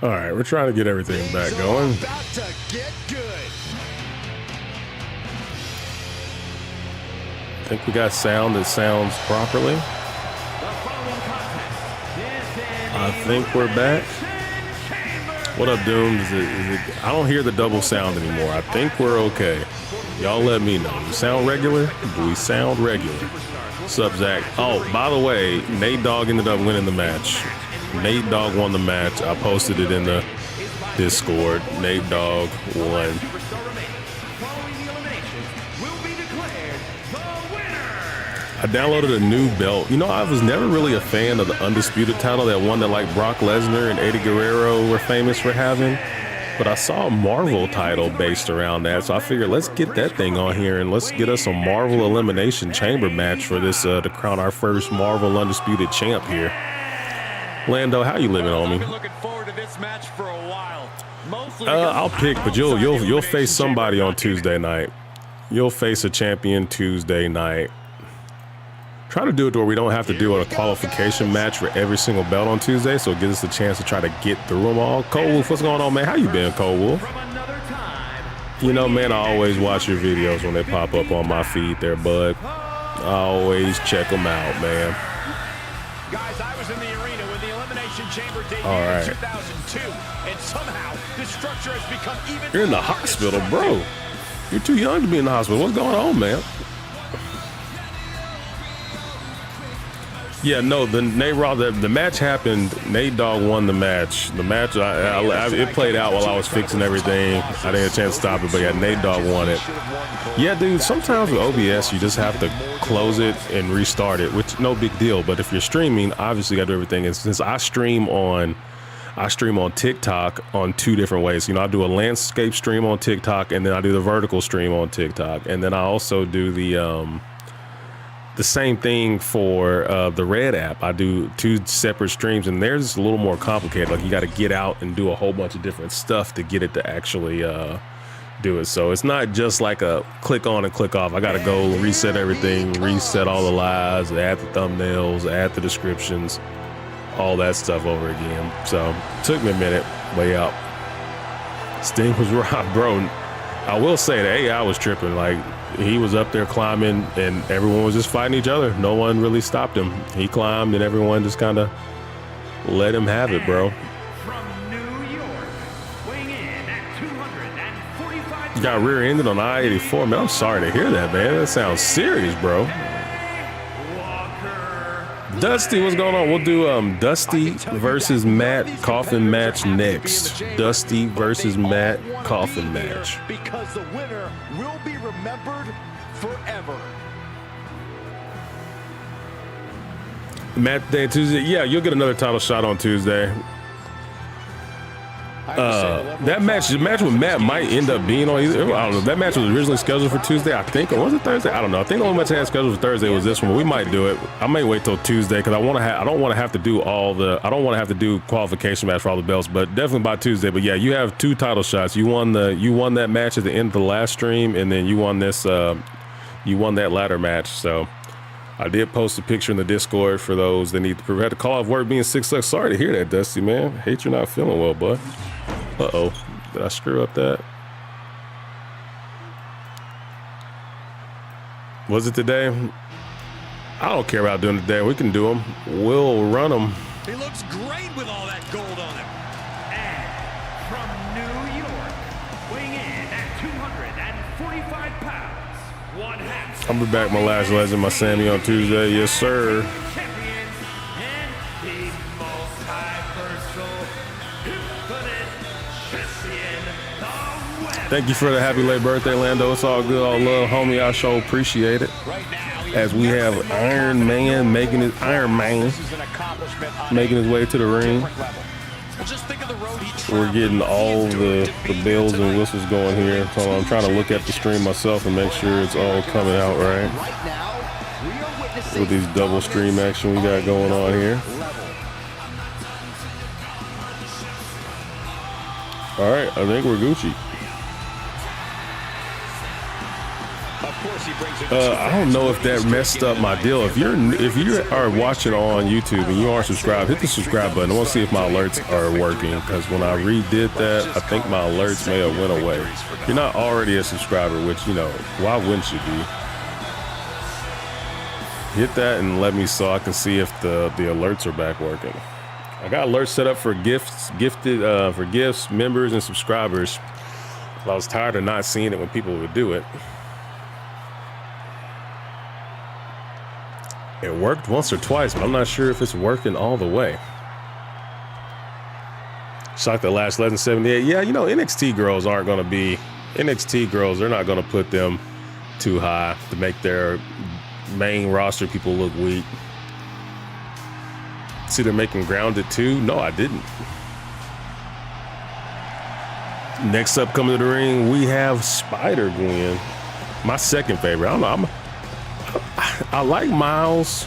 All right, we're trying to get everything back going. About to get good. I think we got sound that sounds properly. I think we're back. What up, Doom? Is it, I don't hear the double sound anymore. I think we're okay. Y'all let me know. Do we sound regular? Do we sound regular? What's up, Zach? Oh, by the way, Nate Dogg ended up winning the match. Nate Dogg won the match. I posted it in the Discord. Nate Dogg won. I downloaded a new belt. You know, I was never really a fan of the Undisputed title, that one that like Brock Lesnar and Eddie Guerrero were famous for having. But I saw a Marvel title based around that, so I figured let's get that thing on here and let's get us a Marvel Elimination Chamber match for this to crown our first Marvel Undisputed champ here. Lando, how you living, homie? I've been looking forward to this match for a while. I'll pick, but you'll face somebody on Tuesday night. You'll face a champion Tuesday night. Try to do it to where we don't have to do a qualification match for every single belt on Tuesday, so it gives us a chance to try to get through them all. Cold Wolf, what's going on, man? How you been, Cold Wolf? You know, man, I always watch your videos when they pop up on my feed there, bud. I always check them out, man. Guys, I was in the arena when the Elimination Chamber debuted All right. in 2002, and somehow this structure has become even You're in the more hospital, destructive. bro. You're too young to be in the hospital. What's going on, man? Yeah, no, the match happened. Nate Dogg won the match. The match, it played out while I was fixing everything. I didn't get a chance to stop it, but yeah, Nate Dogg won it. Yeah, dude, sometimes with OBS, you just have to close it and restart it, which no big deal. But if you're streaming, obviously you got to do everything. And since I stream on TikTok on two different ways. You know, I do a landscape stream on TikTok, and then I do the vertical stream on TikTok. And then I also do the same thing for the Red app. I do two separate streams, and theirs is a little more complicated. Like, you got to get out and do a whole bunch of different stuff to get it to actually do it. So it's not just like a click on and click off. I got to go reset everything, reset all the lives, add the thumbnails, add the descriptions, all that stuff over again. So it took me a minute, but yeah, Sting was right, bro. I will say the AI was tripping. Like, he was up there climbing and everyone was just fighting each other. No one really stopped him. He climbed and everyone just kind of let him have it, bro. From New York, weighing in at 245. You got rear-ended on I-84. Man, I'm sorry to hear that, man. That sounds serious, bro. Dusty, what's going on? We'll do Dusty versus Matt Coffin match next. Dusty versus Matt Coffin match. Because the winner will be remembered forever. Matt Day Tuesday. Yeah, you'll get another title shot on Tuesday. That match with Matt might end up being on either. I don't know. That match was originally scheduled for Tuesday, I think, or was it Thursday? I don't know. I think the only match I had scheduled for Thursday was this one. But we might do it. I may wait till Tuesday because I don't want to have to do qualification match for all the belts, but definitely by Tuesday. But yeah, you have two title shots. You won that match at the end of the last stream, and then you won this. You won that ladder match. So I did post a picture in the Discord for those that need to prevent the call off work being 6 Sorry to hear that, Dusty, man. Hate you're not feeling well, bud. Uh-oh. Did I screw up that? Was it today? I don't care about doing it today. We can do them. We'll run them. He looks great with all that gold on him. And from New York, weighing in at 245 pounds, one half. I'll be back, my last legend, my Sammy on Tuesday. Yes, sir. Champion and the most high-versatile infinite champion, the West. Thank you for the happy late birthday, Lando. It's all good, all love, homie. I sure appreciate it. Right now, As we have Iron Man making his way to the ring. Just think of the road he We're getting all the bells and whistles going here. So I'm trying to look at the stream myself and make sure it's all coming out right. Right now, we are witnessing With these double stream action we got going on here. All right, I think we're Gucci. Of course, I don't know if that messed up my deal. If you are watching on YouTube and you aren't subscribed, hit the subscribe button. I want to see if my alerts are working, because when I redid that, I think my alerts may have went away. If you're not already a subscriber, which, you know, why wouldn't you be? Hit that and let me, so I can see if the alerts are back working. I got alerts set up for gifts, members, and subscribers. I was tired of not seeing it when people would do it. It worked once or twice, but I'm not sure if it's working all the way. Shocked that Lash Legend 78. Yeah, you know, NXT girls aren't going to be... NXT girls, they're not going to put them too high to make their main roster people look weak. See, they're making Grounded too? No, I didn't. Next up, coming to the ring, we have Spider-Gwen. My second favorite. I don't know. I like Miles.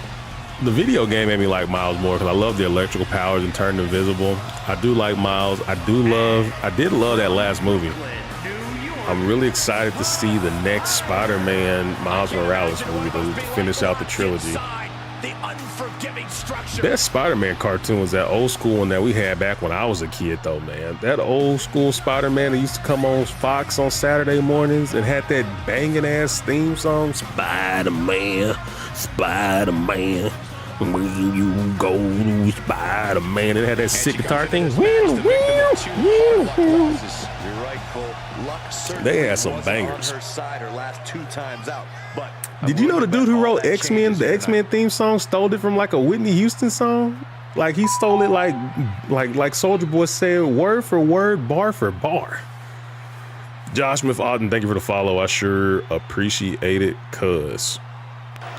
The video game made me like Miles more because I love the electrical powers and turning invisible. I do like Miles. I did love that last movie. I'm really excited to see the next Spider-Man Miles Morales movie to finish out the trilogy. Best Spider-Man cartoon was that old school one that we had back when I was a kid, though, man. That old school Spider-Man that used to come on Fox on Saturday mornings and had that banging ass theme song, Spider-Man, Spider-Man, when you go to Spider-Man. It had that sick guitar thing. They had some bangers. Did you know the dude who wrote X-Men, the X-Men theme song, stole it from like a Whitney Houston song? Like he stole it like Soulja Boy said, word for word, bar for bar. Josh Smith Auden, thank you for the follow. I sure appreciate it, cuz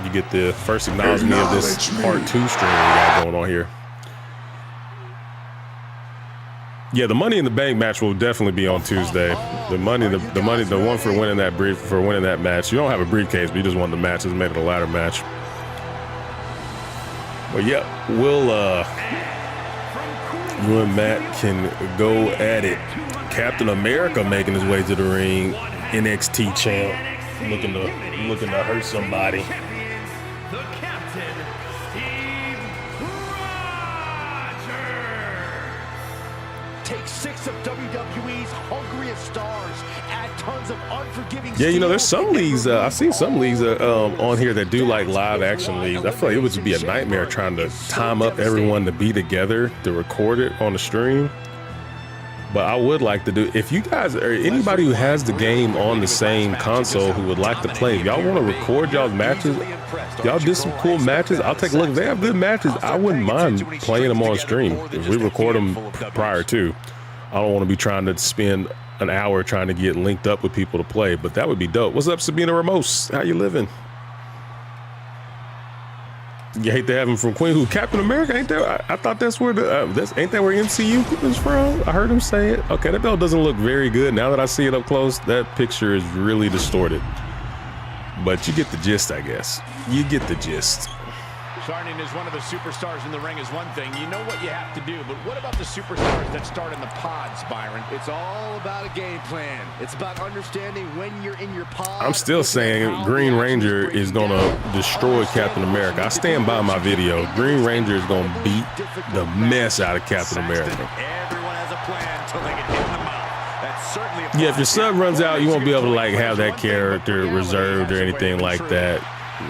you get the first acknowledgement of this part 2 stream we got going on here. Yeah, the Money in the Bank match will definitely be on Tuesday. The one for winning that match. You don't have a briefcase, but you just won the match. It's made it a ladder match. But yeah, you and Matt can go at it. Captain America making his way to the ring. NXT champ, looking to hurt somebody. Take 6 of WWE's hungriest stars, add tons of unforgiving. Yeah, you know, there's some leagues. I've seen some leagues on here that do like live action leagues. I feel like it would be a nightmare trying to time up everyone to be together to record it on the stream. But I would like to do, if you guys or anybody who has the game on the same console who would like to play, if y'all want to record y'all's matches, y'all did some cool matches, I'll take a look. If they have good matches, I wouldn't mind playing them on stream. If we record them prior to, I don't want to be trying to spend an hour trying to get linked up with people to play, but that would be dope. What's up, Sabina Ramos? How you living? You hate to have him from Queen. Who? Captain America? Ain't that? I thought that's where ain't that where MCU is from? I heard him say it. Okay, that belt doesn't look very good now that I see it up close. That picture is really distorted, but you get the gist, I guess. You get the gist. Starting as one of the superstars in the ring is one thing. You know what you have to do, but what about the superstars that start in the pods, Byron? It's all about a game plan. It's about understanding when you're in your pod. I'm still saying Green Ranger is going to destroy Captain America. I stand by my video. Green Ranger is going to beat the mess out of Captain America. Everyone has a plan until they get hit in the mouth. That's certainly a Yeah, if your sub runs out, you won't be able to like have that character reserved or anything like that.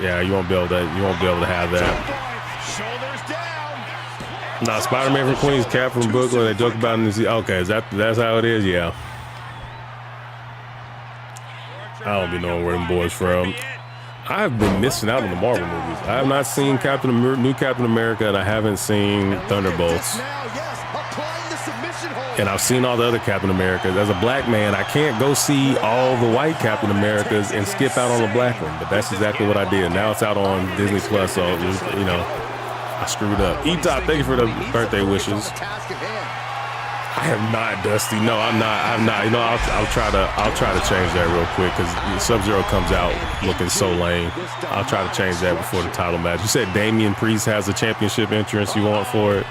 Yeah, you won't be able to have that. Nah, Spider-Man from Queens, Cap from Brooklyn. They joke about it. Okay, that's how it is. Yeah. I don't be knowing where them boys from. I've been missing out on the Marvel movies. I have not seen new Captain America, and I haven't seen Thunderbolts. And I've seen all the other Captain Americas. As a black man, I can't go see all the white Captain Americas and skip out on the black one. But that's exactly what I did. Now it's out on Disney Plus, so you know, I screwed up. E-Top, thank you for the birthday wishes. I have not, Dusty. No, I'm not. You know, I'll try to change that real quick because Sub-Zero comes out looking so lame. I'll try to change that before the title match. You said Damian Priest has a championship entrance you want for it.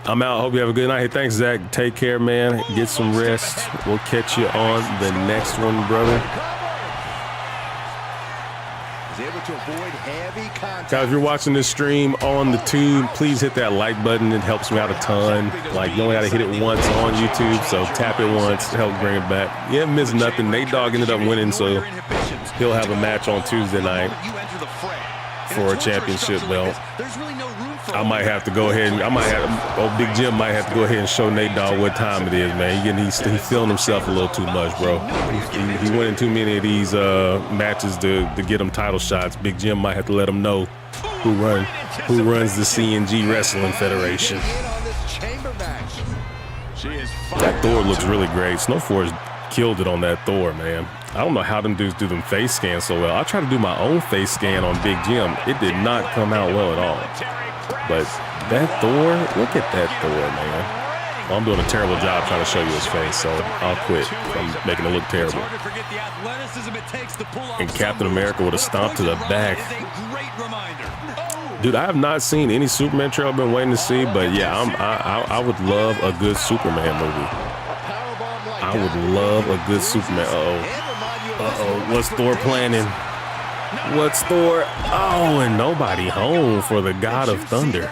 I'm out. Hope you have a good night. Hey, thanks, Zach. Take care, man. Get some rest. We'll catch you on the next one, brother. Able to avoid heavy contact. Guys, if you're watching this stream on the tube, please hit that like button. It helps me out a ton. Like, you only got to hit it once on YouTube, so tap it once to help bring it back. You haven't missed nothing. Nate Dogg ended up winning, so he'll have a match on Tuesday night for a championship belt. I might have to go ahead and Big Jim might have to go ahead and show Nate Dogg what time it is, man. He's feeling himself a little too much, bro. He went in too many of these matches to get him title shots. Big Jim might have to let him know who runs the CNG Wrestling Federation. That Thor looks really great. Snowforce killed it on that Thor, man. I don't know how them dudes do them face scans so well. I tried to do my own face scan on Big Jim. It did not come out well at all. But that Thor, look at that Thor, man. Well, I'm doing a terrible job trying to show you his face, so I'll quit from making it look terrible. And Captain America with a stomp to the back. Dude, I have not seen any Superman trailer I've been waiting to see, but yeah, I would love a good Superman movie. I would love a good Superman. Uh-oh. What's Thor planning? What's Thor? Oh, and nobody home for the God of Thunder.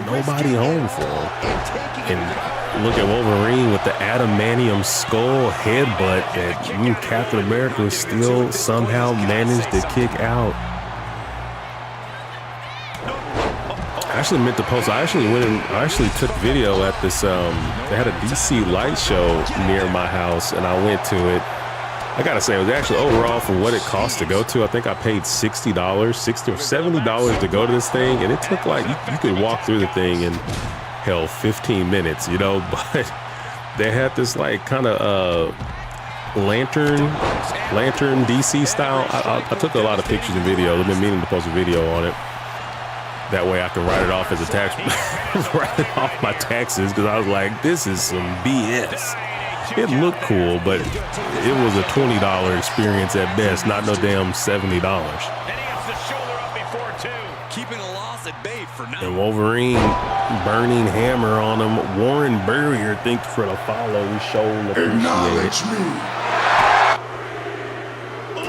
Nobody home for him. And look at Wolverine with the adamantium skull headbutt that Captain America still somehow managed to kick out. I actually meant to post. I actually took video at this. They had a DC light show near my house, and I went to it. I gotta say, it was actually overall for what it cost to go to. I think I paid $60, $60 or $70 to go to this thing, and it took like you could walk through the thing in hell 15 minutes, you know. But they had this like kind of lantern DC style. I took a lot of pictures and video. I've been meaning to post a video on it. That way I can write it off as a tax, write it off my taxes, because I was like, this is some BS. It looked cool, but it was a $20 experience at best, not no damn $70. And Wolverine burning hammer on him. Warren Burrier, thanks for the follow. We sure appreciate it.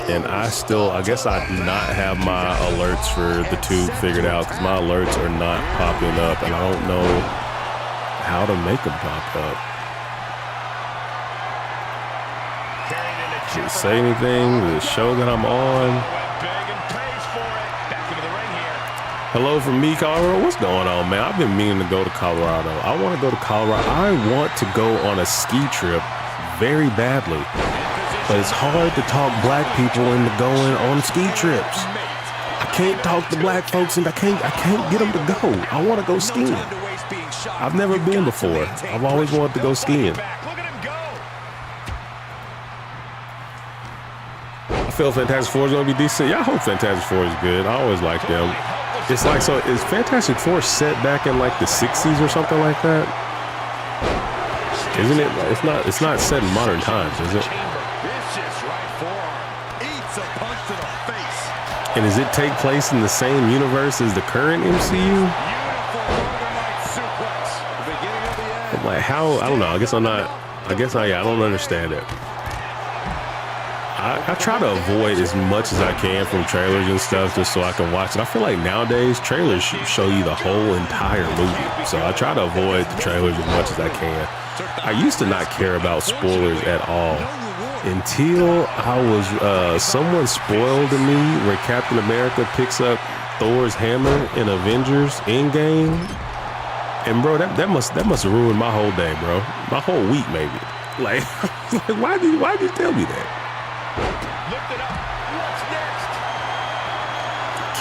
And I guess I do not have my alerts for the tube figured out, because my alerts are not popping up, and I don't know how to make them pop up. Does it say anything? Does it show that I'm on? Hello from me, Colorado. What's going on, man? I've been meaning to go to Colorado. I want to go to Colorado. I want to go on a ski trip very badly. But it's hard to talk black people into going on ski trips. I can't talk to black folks, and I can't get them to go. I want to go skiing. I've never been before. I've always wanted to go skiing. I feel Fantastic Four is going to be decent. Yeah, I hope Fantastic Four is good. I always like them. It's like, so is Fantastic Four set back in like the 60s or something like that? Isn't it? It's not set in modern times, is it? And does it take place in the same universe as the current MCU? I'm like, how? I don't know. I don't understand it. I try to avoid as much as I can from trailers and stuff just so I can watch it. I feel like nowadays trailers show you the whole entire movie. So I try to avoid the trailers as much as I can. I used to not care about spoilers at all, until I was someone spoiled to me where Captain America picks up Thor's hammer in Avengers Endgame, and bro, that must have ruined my whole day, bro. My whole week, maybe. Like, why did you tell me that? Lift it up. What's next?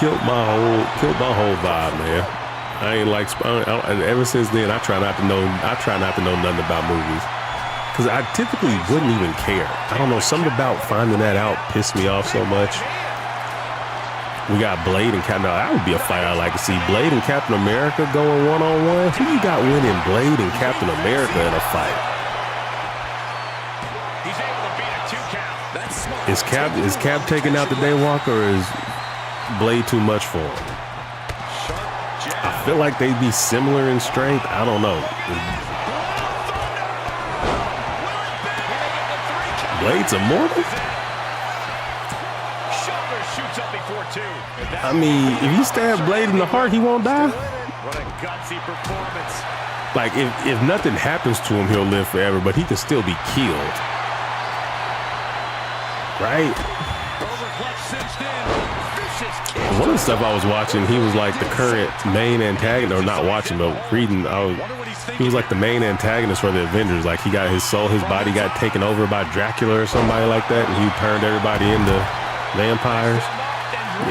Killed my whole vibe, man. I ain't like. Ever since then, I try not to know nothing about movies. Because I typically wouldn't even care. I don't know, something about finding that out pissed me off so much. We got Blade and Captain. That would be a fight I'd like to see. Blade and Captain America going one-on-one. Who you got winning Blade and Captain America in a fight? He's able to beat a 2 count. That's smart. Is Cap taking out the Daywalker, or is Blade too much for him? I feel like they'd be similar in strength. I don't know. Blade's immortal? Shoulder shoots up before 2. I mean, if you stab Blade in the heart, he won't die. What a gutsy performance. Like, if nothing happens to him, he'll live forever, but he can still be killed. Right? One of the stuff I was watching, he was like the current main antagonist, or not watching, but reading. He was like the main antagonist for the Avengers. Like, he got his soul, his body got taken over by Dracula or somebody like that, and he turned everybody into vampires.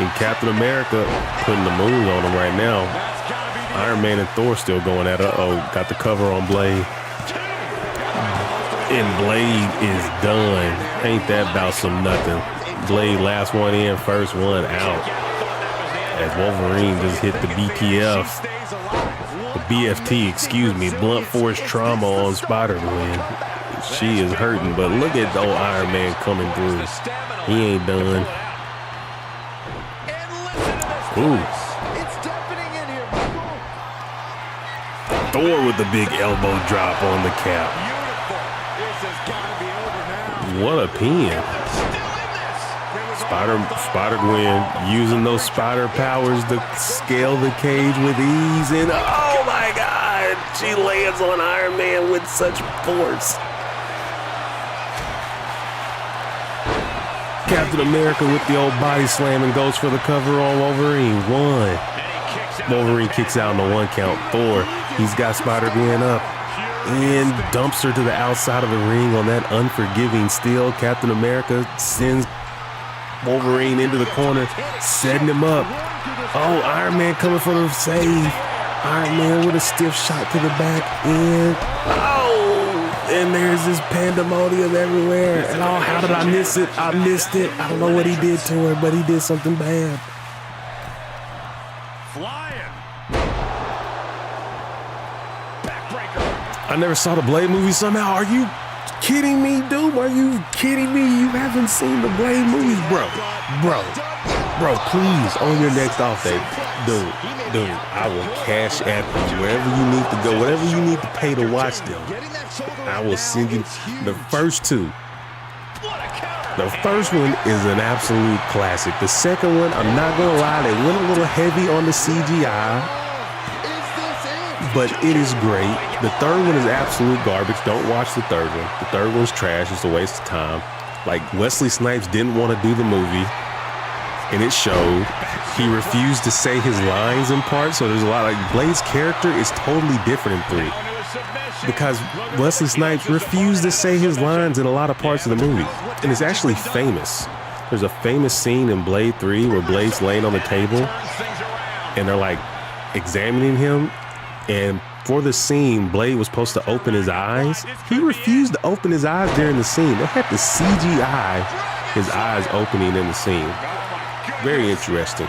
And Captain America putting the moves on him right now. Iron Man and Thor still going at it. Uh-oh, got the cover on Blade. And Blade is done. Ain't that about some nothing? Blade last one in, first one out. As Wolverine just hit the BTF. The BFT, excuse me, blunt force trauma on Spider-Man. She is hurting, but look at the old Iron Man coming through. He ain't done. Ooh. Thor with the big elbow drop on the cap. What a pin. Spider-Gwen using those spider powers to scale the cage with ease. And oh my God, she lands on Iron Man with such force. Captain America with the old body slam and goes for the cover on Wolverine. 1. Wolverine kicks out on the 1 count. Thor, he's got Spider-Gwen up and dumps her to the outside of the ring on that unforgiving steel. Captain America sends Wolverine into the corner, setting him up. Oh, Iron Man coming for the save. Iron Man with a stiff shot to the back end. Oh, and there's this pandemonium everywhere. And oh, how did I miss it? I missed it. I don't know what he did to her, but he did something bad. I never saw the Blade movie somehow. Are you kidding me, dude? Are you kidding me? You haven't seen the Blade movies, bro, please, on your next off day. Dude, I will cash app you wherever you need to go, whatever you need to pay to watch them. I will send you the first 2. The first one is an absolute classic. The second one, I'm not gonna lie, they went a little heavy on the CGI. But it is great. The third one is absolute garbage. Don't watch the third one. The third one's trash. It's a waste of time. Like, Wesley Snipes didn't want to do the movie, and it showed. He refused to say his lines in parts, so there's a lot. Like, Blade's character is totally different in 3 because Wesley Snipes refused to say his lines in a lot of parts of the movie, and it's actually famous. There's a famous scene in Blade 3 where Blade's laying on the table, and they're like examining him. And for the scene, Blade was supposed to open his eyes. He refused to open his eyes during the scene. They had to CGI his eyes opening in the scene. Very interesting.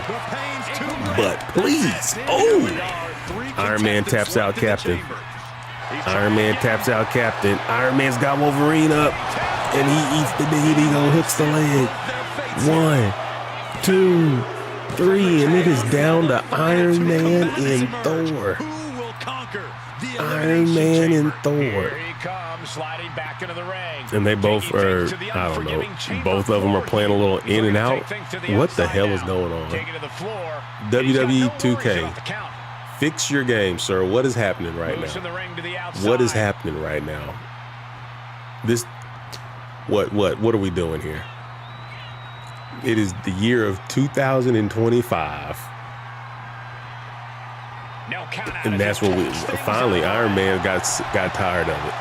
But please, oh! Iron Man taps out Captain. Iron Man taps out Captain. Iron Man's got Wolverine up, and he eats the big ego, hooks the leg. 1, 2, 3, and it is down to Iron Man and Thor. Iron Man and Thor. Here he comes, sliding back into the ring. And they both are, I don't know, both of them are playing a little in and out. What the hell is going on? WWE 2K. Fix your game, sir. What is happening right now? What is happening right now? This, what are we doing here? It is the year of 2025. And that's what we finally Iron Man got tired of it.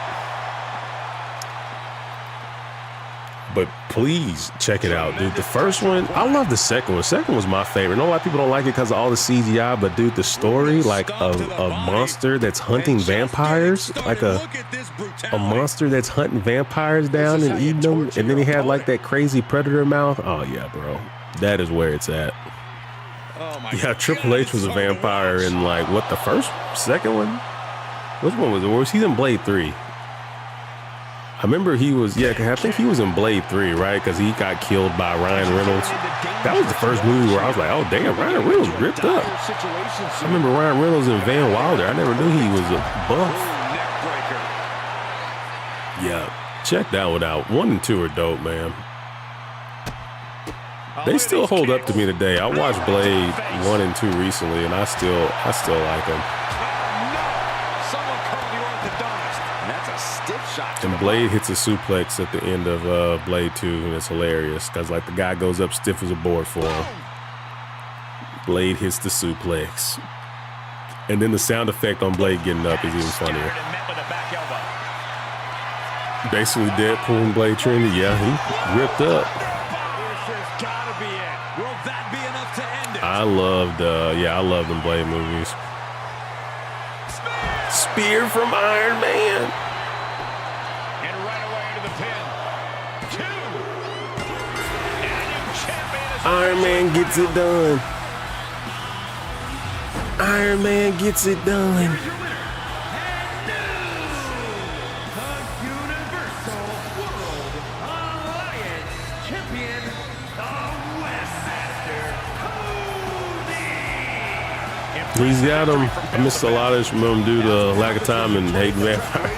But please check it out, dude. The first one, I love the second one. The second was my favorite. I know a lot of people don't like it because of all the CGI, but dude, the story, like a monster that's hunting vampires, like a monster that's hunting vampires down and eating them, and then he had like that crazy predator mouth. Oh yeah, bro, that is where it's at. Yeah, Triple H was a vampire in like what, the second one? Which one was it? Was he in Blade 3? I remember he was, I think he was in Blade 3, right? Because he got killed by Ryan Reynolds. That was the first movie where I was like, oh, damn, Ryan Reynolds ripped up. I remember Ryan Reynolds and Van Wilder. I never knew he was a buff. Yeah, check that one out. 1 and 2 are dope, man. They still hold up to me today. I watched Blade 1 and 2 recently, and I still like them. And Blade hits a suplex at the end of Blade 2, and it's hilarious because like the guy goes up stiff as a board for him. Blade hits the suplex, and then the sound effect on Blade getting up is even funnier. Basically, Deadpool and Blade Trinity. Yeah, he ripped up. I loved them Blade movies. Spear from Iron Man. Iron Man gets it done. Iron Man gets it done. He's got him. I missed a lot of him due to lack of time and hating vampire.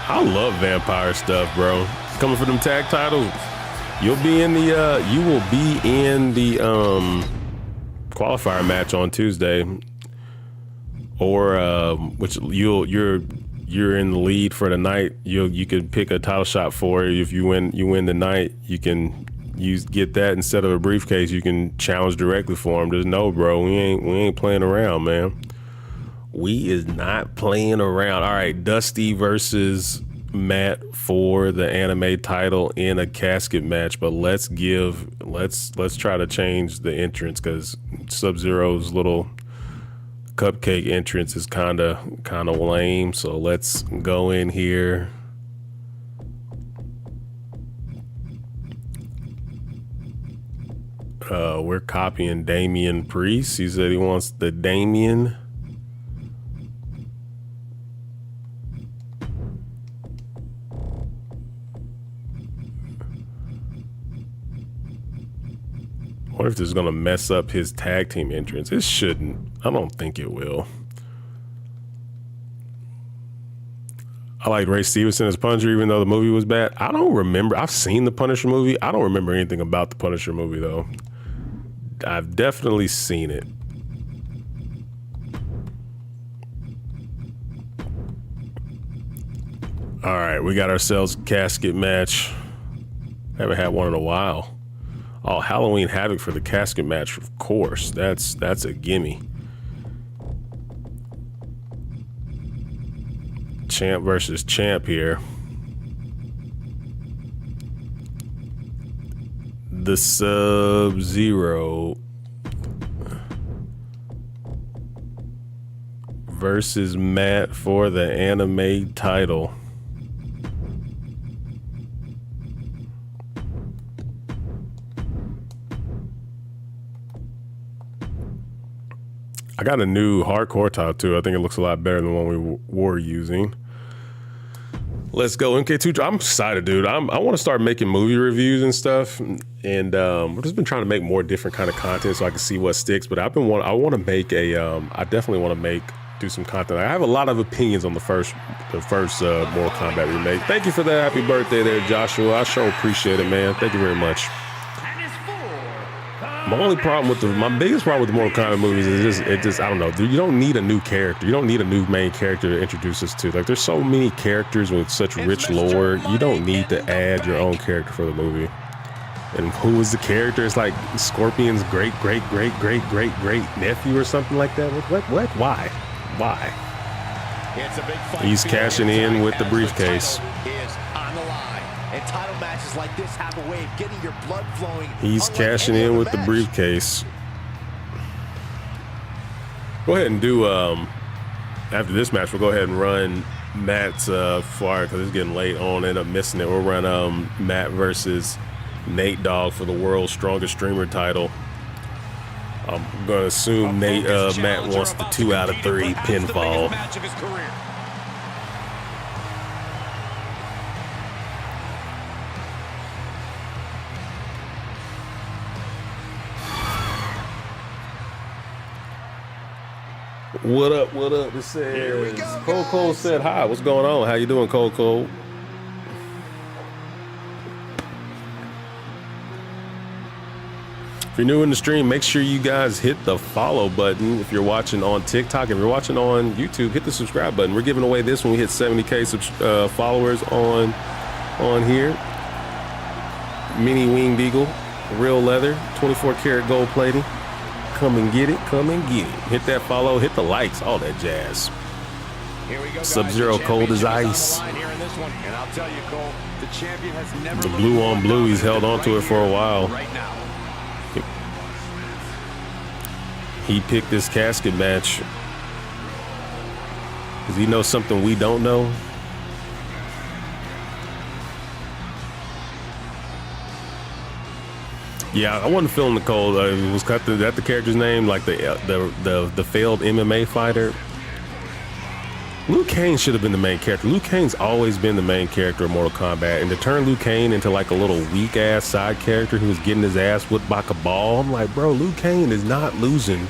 I love vampire stuff, bro. Coming for them tag titles. You'll be in the you will be in the qualifier match on Tuesday, or which you're in the lead for the night. You could pick a title shot for it. If you win the night, you can get that instead of a briefcase. You can challenge directly for him. Just no, bro, we ain't playing around, man. We is not playing around. All right, Dusty versus Matt for the anime title in a casket match, but let's try to change the entrance because Sub-Zero's little cupcake entrance is kind of lame. So let's go in here. We're copying Damian Priest. He said he wants the Damian. What if this is going to mess up his tag team entrance? It shouldn't. I don't think it will. I like Ray Stevenson as Punisher, even though the movie was bad. I don't remember. I've seen the Punisher movie. I don't remember anything about the Punisher movie, though. I've definitely seen it. All right, we got ourselves a casket match. Haven't had one in a while. Oh, Halloween Havoc for the casket match, of course. That's a gimme. Champ versus champ here. The Sub-Zero versus Matt for the anime title. I got a new hardcore title too. I think it looks a lot better than the one we were using. Let's go, MK2. I'm excited, dude. I want to start making movie reviews and stuff, and I've just been trying to make more different kind of content so I can see what sticks. But I want to make a. I definitely want to do some content. I have a lot of opinions on the first Mortal Kombat remake. Thank you for that. Happy birthday there, Joshua. I sure appreciate it, man. Thank you very much. My biggest problem with the Mortal Kombat movies is just I don't know, dude, you don't need a new character. You don't need a new main character to introduce us to. Like, there's so many characters with such rich lore. You don't need to add your own character for the movie. And who is the character? It's like Scorpion's great nephew or something like that. What? Why? It's a big fight. He's cashing in with the briefcase. And title matches like this have a way of getting your blood flowing. He's cashing in with the briefcase. Go ahead and do, after this match, we'll go ahead and run Matt's flyer because it's getting late. I won't end up missing it. We'll run Matt versus Nate Dogg for the world's strongest streamer title. I'm going to assume Matt wants the 2 out of 3 pinfall. What up? What up? It says Cole Cole said hi. What's going on? How you doing, Cole Cole? If you're new in the stream, make sure you guys hit the follow button. If you're watching on TikTok, if you're watching on YouTube, hit the subscribe button. We're giving away this when we hit 70K followers on here. Mini Wing Beagle, real leather, 24 karat gold plating. Come and get it. Come and get it. Hit that follow. Hit the likes. All that jazz. Here we go, Sub-Zero cold as ice. And I'll tell you, Cole, the champion has never The blue on blue. He's held on to it for a while. Right now. He picked this casket match because he knows something we don't know. Yeah, I wasn't feeling the cold. Was that the character's name? Like the failed MMA fighter? Liu Kang should have been the main character. Liu Kang's always been the main character of Mortal Kombat, and to turn Liu Kang into like a little weak ass side character who was getting his ass whipped by Cabal, I'm like, bro, Liu Kang is not losing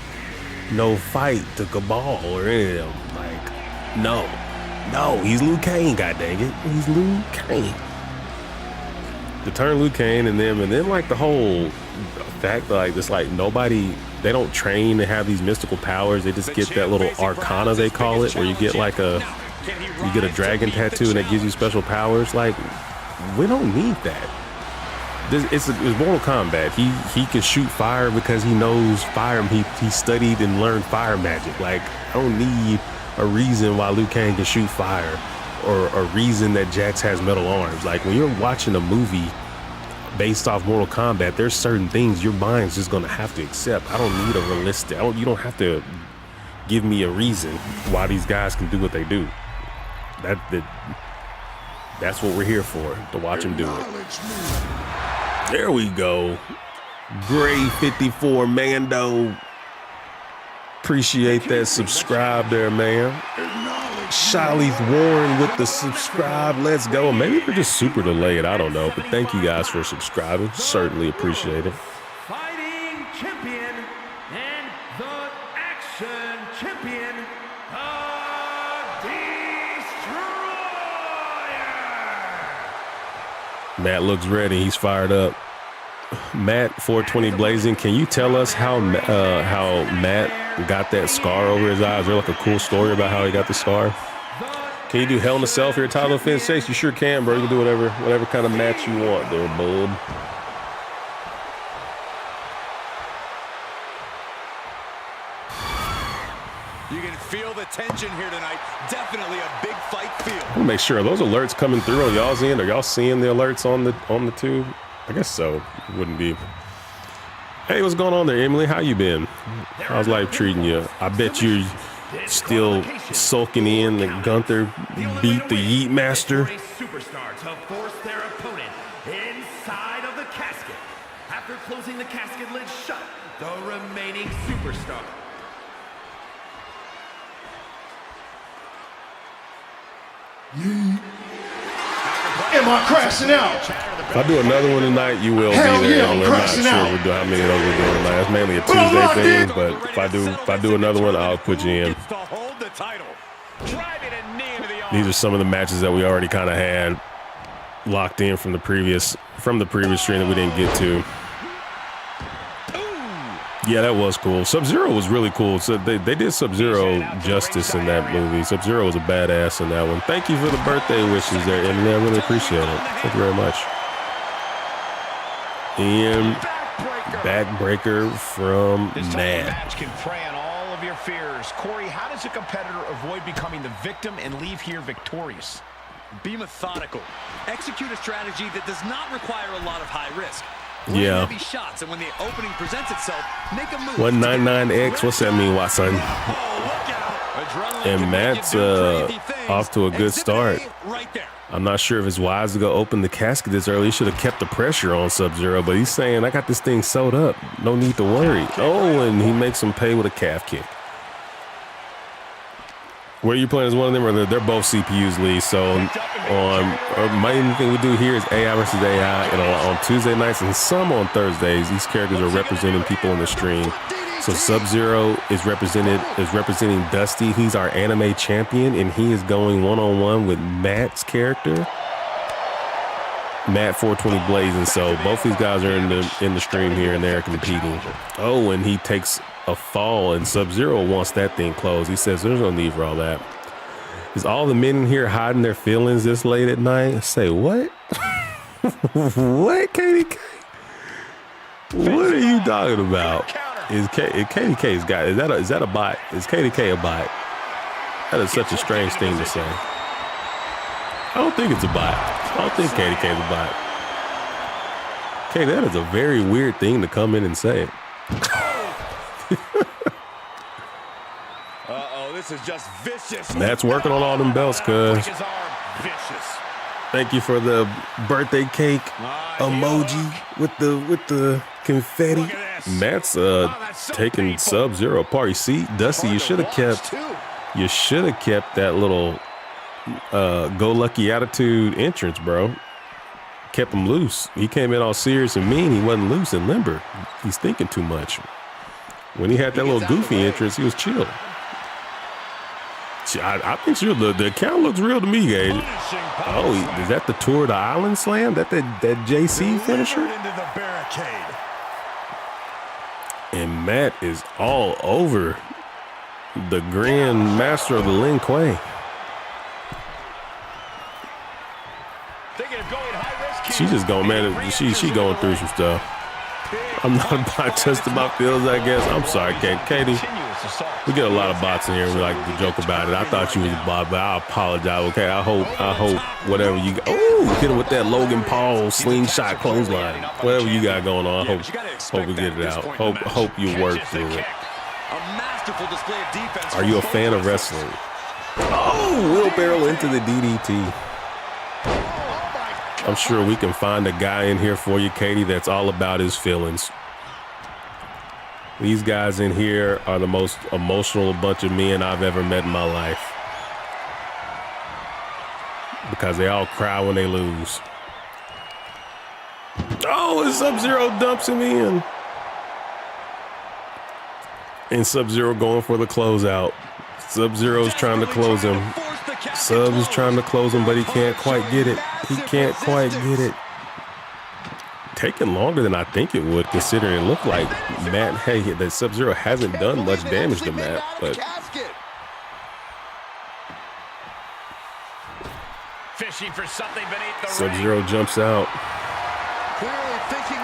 no fight to Cabal or any of them. Like, no, he's Liu Kang. God dang it, he's Liu Kang. To turn Liu Kang and then like the whole fact that like it's like nobody. They don't train to have these mystical powers. They just get that little arcana, they call it, where you get like you get a dragon tattoo and it gives you special powers. Like, we don't need that. It's Mortal Kombat. He can shoot fire because he knows fire. He studied and learned fire magic. Like, I don't need a reason why Liu Kang can shoot fire or a reason that Jax has metal arms. Like, when you're watching a movie based off Mortal Kombat, there's certain things your mind's just gonna have to accept. I don't need a realistic. You don't have to give me a reason why these guys can do what they do. That's what we're here for, to watch them do it. There we go. Gray 54 Mando. Appreciate that subscribe there, man. Charlize Warren with the subscribe. Let's go. Maybe we're just super delayed. I don't know. But thank you guys for subscribing. Certainly appreciate it. Fighting champion and the action champion, the Destroyer. Matt looks ready. He's fired up. Matt 420 Blazing. Can you tell us how Matt got that scar over his eye? Is there like a cool story about how he got the scar? Can you do Hell in a Cell for your title defense? Chase, you sure can, bro. You can do whatever kind of match you want there, bud. You can feel the tension here tonight. Definitely a big fight feel. Let me make sure. Are those alerts coming through on y'all's end? Are y'all seeing the alerts on the tube? I guess so. It wouldn't be. Hey, what's going on there, Emily? How you been? How's life treating you? I bet you're still sulking in that Gunther beat the Yeet Master. Superstar to force their opponent inside of the casket. After closing the casket lid shut, the remaining superstar. Am I crashing out? If I do another one tonight, you will Hell be there. yeah, I'm I'm not crashing sure out. we'll do how many of those we're doing tonight. That's mainly a Tuesday thing, but if I do another one, I'll put you in. These are some of the matches that we already kind of had locked in from the previous stream that we didn't get to. Yeah, that was cool. Sub-Zero was really cool. So they did Sub-Zero justice in that movie. Sub-Zero was a badass in that one. Thank you for the birthday wishes there, Emily. I really appreciate it. Thank you very much. And backbreaker from Matt. Match can prey on all of your fears. Corey, how does a competitor avoid becoming the victim and leave here victorious? Be methodical. Execute a strategy that does not require a lot of high risk. Yeah. Heavy shots, and when the opening presents itself, make a move. 199X. What's that mean, Watson? And Matt's off to a good start. Right there. I'm not sure if it's wise to go open the casket this early. He should have kept the pressure on Sub-Zero, but he's saying, I got this thing sewed up. No need to worry. Oh, and he makes him pay with a calf kick. Where you playing as one of them, or they're both CPUs, Lee. So main thing we do here is AI versus AI, and on Tuesday nights and some on Thursdays, these characters are representing people in the stream. So Sub-Zero is representing Dusty. He's our anime champion, and he is going one-on-one with Matt's character, Matt 420 Blazing. So both these guys are in the stream here, and they're competing. Oh, and he takes a fall, and Sub-Zero wants that thing closed. He says there's no need for all that. Is all the men in here hiding their feelings this late at night? Say what? What, KDK? What are you talking about? Is KDK's got? Is that a bot? Is KDK a bot? That is such a strange thing to say. I don't think it's a bot. I don't think KDK is a bot. Okay, that is a very weird thing to come in and say. This is just vicious. Matt's working on all them belts, cuz. Thank you for the birthday cake emoji with the confetti. Matt's taking Sub-Zero apart. You see, Dusty, you should have kept that little go lucky attitude entrance, bro. Kept him loose. He came in all serious and mean. He wasn't loose and limber. He's thinking too much. When he had that little goofy entrance, he was chill. I think the account looks real to me, Gage. Oh, is that the Tour of the Island Slam? That JC finisher? And Matt is all over the Grand Master of the Lin Kuei. She just going, man. She going through some stuff. I'm not about just about feels, I guess. I'm sorry, Katie. We get a lot of bots in here. We like to joke about it. I thought you was a bot, but I apologize. Okay, I hope whatever you got. Oh, hit him with that Logan Paul slingshot clothesline. Whatever you got going on, I hope we get it out. Hope you work through it. Are you a fan of wrestling? Oh, wheelbarrow into the DDT. I'm sure we can find a guy in here for you, Katie, that's all about his feelings. These guys in here are the most emotional bunch of men I've ever met in my life. Because they all cry when they lose. Oh, and Sub-Zero dumps him in. And Sub-Zero going for the closeout. Sub-Zero's trying to close him. Sub is trying to close him, but he can't quite get it. He can't quite get it. Taking longer than I think it would, considering it looked like Matt, that Sub-Zero hasn't done much damage to Matt, but Sub-Zero jumps out.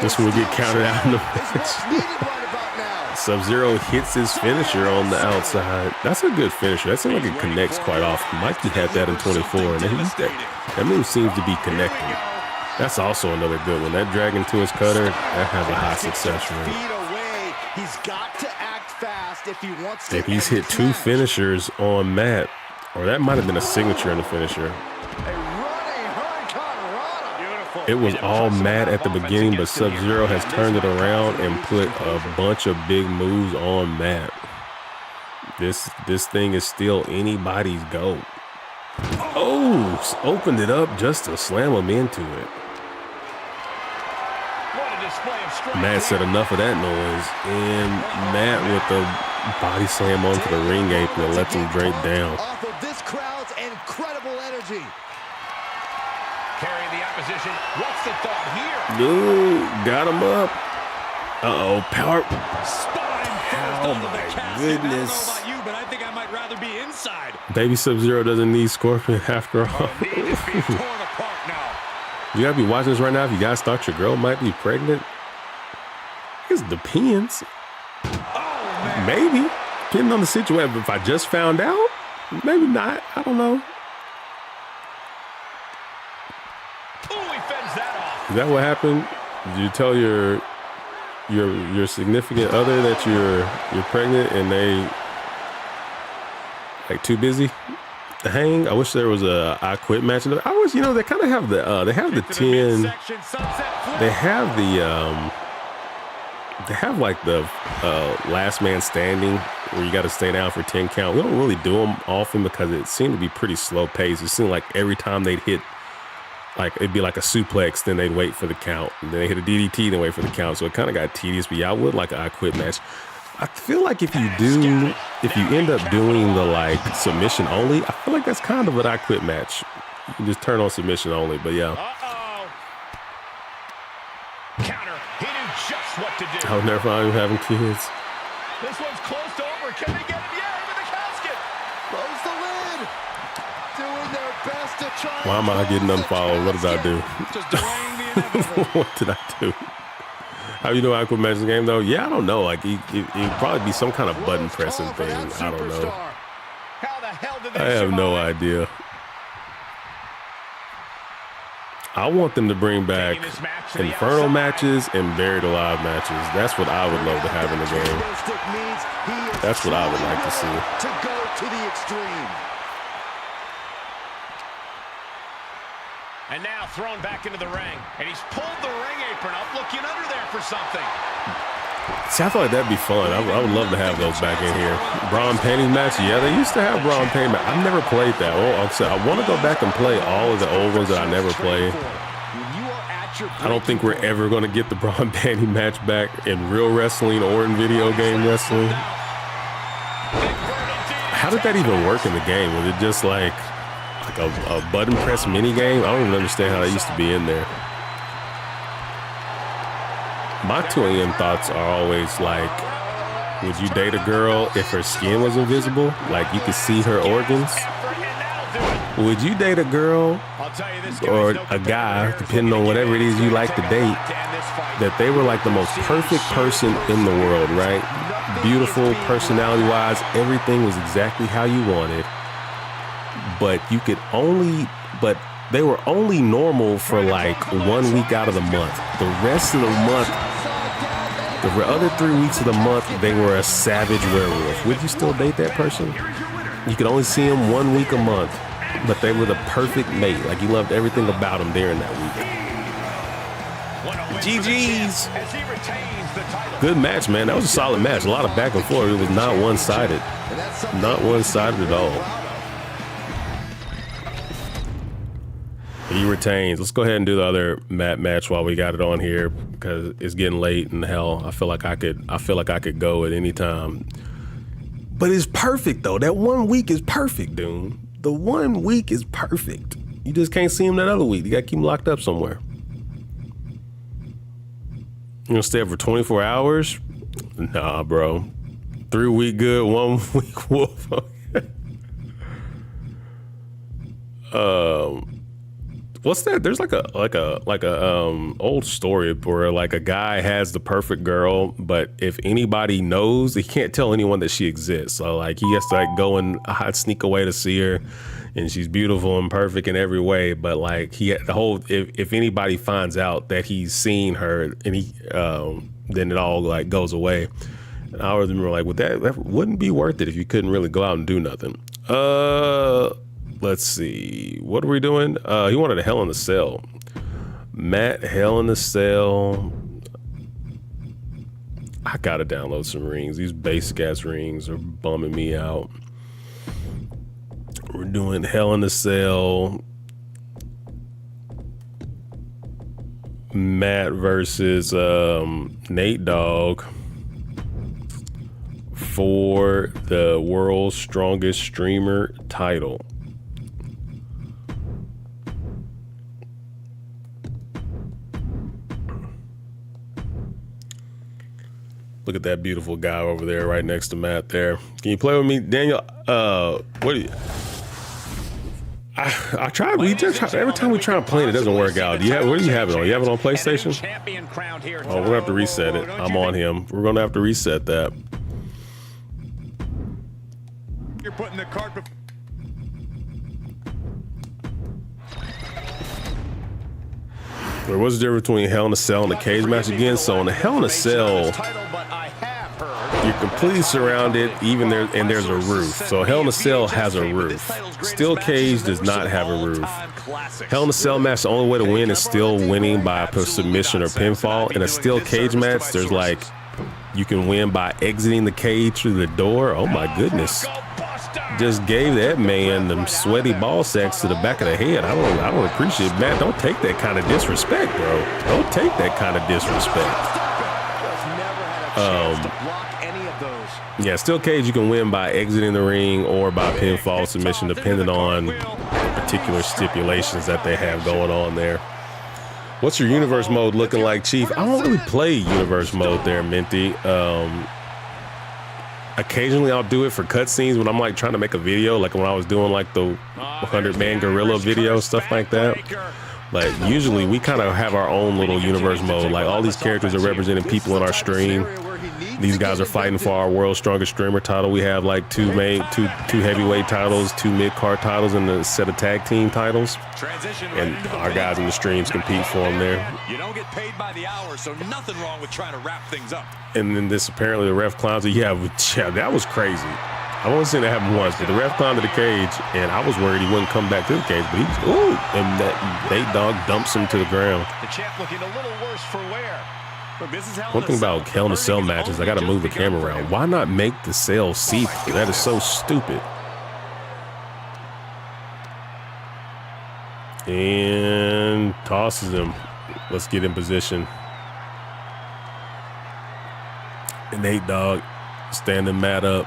This will get counted out in the match. Sub-Zero hits his finisher on the outside. That's a good finisher. That seems like it connects quite often. Mikey had that in 24, and that move seems to be connecting. That's also another good one. That dragon to his cutter, that has a high success rate. He's got to act fast if he wants to. If he's hit two finishers on Matt, or that might have been a signature in the finisher. It was all Matt at the beginning, but Sub-Zero has turned it around and put a bunch of big moves on Matt. This thing is still anybody's go. Oh, opened it up just to slam him into it. Matt said enough of that noise, and Matt with the body slam onto the ring apron and lets him drape down. Off of this crowd's incredible energy. Carrying the opposition. What's the thought here? Dude, got him up. Uh-oh, power. Oh my goodness. I don't know about you, but I think I might rather be inside. Baby Sub-Zero doesn't need Scorpion after all. You gotta be watching this right now. If you guys thought your girl might be pregnant, it depends. Oh, maybe, depending on the situation. If I just found out, maybe not. I don't know. Ooh, he fends that off. Is that what happened? Did you tell your significant other that you're pregnant and they like too busy to hang? I wish there was a I Quit match. I wish, they kind of have they have the 10. They have like the last man standing where you got to stay down for 10 count. We don't really do them often because it seemed to be pretty slow paced. It seemed like every time they'd hit, like it'd be like a suplex, then they'd wait for the count. And then they hit a DDT, then wait for the count. So it kind of got tedious. But yeah, I would like an I Quit match. I feel like if you end up doing the like submission only, I feel like that's kind of an I Quit match. You can just turn on submission only, but yeah. Counter. He knew just what to do. I would never find him having kids. This one's close to over. Can they get him? Yeah, into the casket. Close the lid. Doing their best to try. Why am I getting unfollowed? What did I do? Just delaying the inevitable. What did I do? How you know I quit matching game though? Yeah, I don't know. Like it'd probably be some kind of button pressing thing. I don't know. How the hell did they I have no survive? idea. I want them to bring back Inferno matches and Buried Alive matches. That's what I would love to have in the game. That's what I would like to see. To go to the extreme. And now thrown back into the ring. And he's pulled the ring apron up, looking under there for something. See, I feel like that'd be fun. I would love to have those back in here. Braun panties match. Yeah, they used to have Braun panties match. I've never played that. Well, like I said, I want to go back and play all of the old ones that I never played. I don't think we're ever going to get the Braun panty match back in real wrestling or in video game wrestling. How did that even work in the game? Was it just like a button press mini game? I don't even understand how that used to be in there. My 2 AM thoughts are always like, would you date a girl if her skin was invisible? Like you could see her organs? Would you date a girl or a guy, depending on whatever it is you like to date, that they were like the most perfect person in the world, right? Beautiful, personality-wise, everything was exactly how you wanted. But they were only normal for like 1 week out of the month. The rest of the month, the other 3 weeks of the month, they were a savage werewolf. Would you still date that person? You could only see them 1 week a month, but they were the perfect mate. Like you loved everything about them during that week. GG's. Good match, man. That was a solid match. A lot of back and forth. It was not one-sided. Not one-sided at all. He retains. Let's go ahead and do the other match while we got it on here because it's getting late and hell, I feel like I could go at any time. But it's perfect though. That 1 week is perfect, dude. The 1 week is perfect. You just can't see him that other week. You gotta keep him locked up somewhere. You gonna stay up for 24 hours? Nah, bro. 3 week good, 1 week wolf. What's that? There's like a old story where like a guy has the perfect girl, but if anybody knows, he can't tell anyone that she exists. So like he has to like go and sneak away to see her, and she's beautiful and perfect in every way. But like if anybody finds out that he's seen her, and then it all like goes away. And I always remember like, that wouldn't be worth it if you couldn't really go out and do nothing. Let's see. What are we doing? He wanted a Hell in a Cell. Matt, Hell in a Cell. I gotta download some rings. These basic ass rings are bumming me out. We're doing Hell in a Cell. Matt versus Nate Dogg for the world's strongest streamer title. Look at that beautiful guy over there right next to Matt there. Can you play with me, Daniel? What do you... I tried. Every time we try and play it, it doesn't work out. What do you have it on? You have it on PlayStation? Oh, we're gonna have to reset it. I'm on him. We're gonna have to reset that. You're putting the cart. There was a difference between Hell in a Cell and a cage match again. So in the Hell in a Cell, you're completely surrounded, there's a roof. So Hell in a Cell has a roof. Steel Cage does not have a roof. Hell in a Cell match, the only way to win is still winning by submission or pinfall. In a steel cage match, there's like, you can win by exiting the cage through the door. Oh my goodness. Just gave that man them sweaty ball sacks to the back of the head. I don't appreciate it. Matt, don't take that kind of disrespect, bro. Don't take that kind of disrespect. Yeah, steel cage you can win by exiting the ring or by pinfall submission, depending on the particular stipulations that they have going on there. What's your universe mode looking like, Chief? I don't really play universe mode there, Minty. Occasionally I'll do it for cutscenes when I'm like trying to make a video, like when I was doing like the 100-man gorilla video, stuff like that. But usually we kind of have our own little universe mode. Like all these characters are representing people in our stream. These guys are fighting for our world's strongest streamer title. We have like two heavyweight titles, 2 mid-card titles, and a set of tag team titles. And our guys in the streams compete for them there. You don't get paid by the hour, so nothing wrong with trying to wrap things up. And then this apparently the ref climbs. Yeah, that was crazy. I've only seen it happen once, but the ref climbed to the cage, and I was worried he wouldn't come back to the cage. But he's and that Nate Dogg dumps him to the ground. The champ looking a little worse for wear. Look, this is One thing about Hell in a Cell matches, I got to move the camera around. Why not make the cell see-through? That is so stupid. And tosses him. Let's get in position. And Nate Dogg standing Matt up.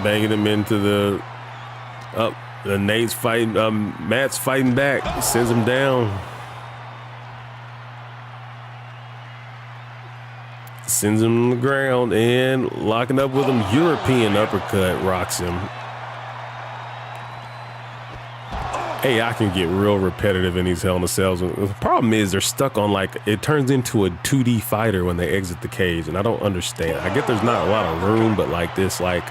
Banging him into the up. Nate's fighting. Matt's fighting back. Sends him down. Sends him on the ground and locking up with him. European uppercut rocks him. Hey, I can get real repetitive in these Hell in a Cells. The problem is they're stuck on like, it turns into a 2D fighter when they exit the cage, and I don't understand. I get there's not a lot of room, but like this, like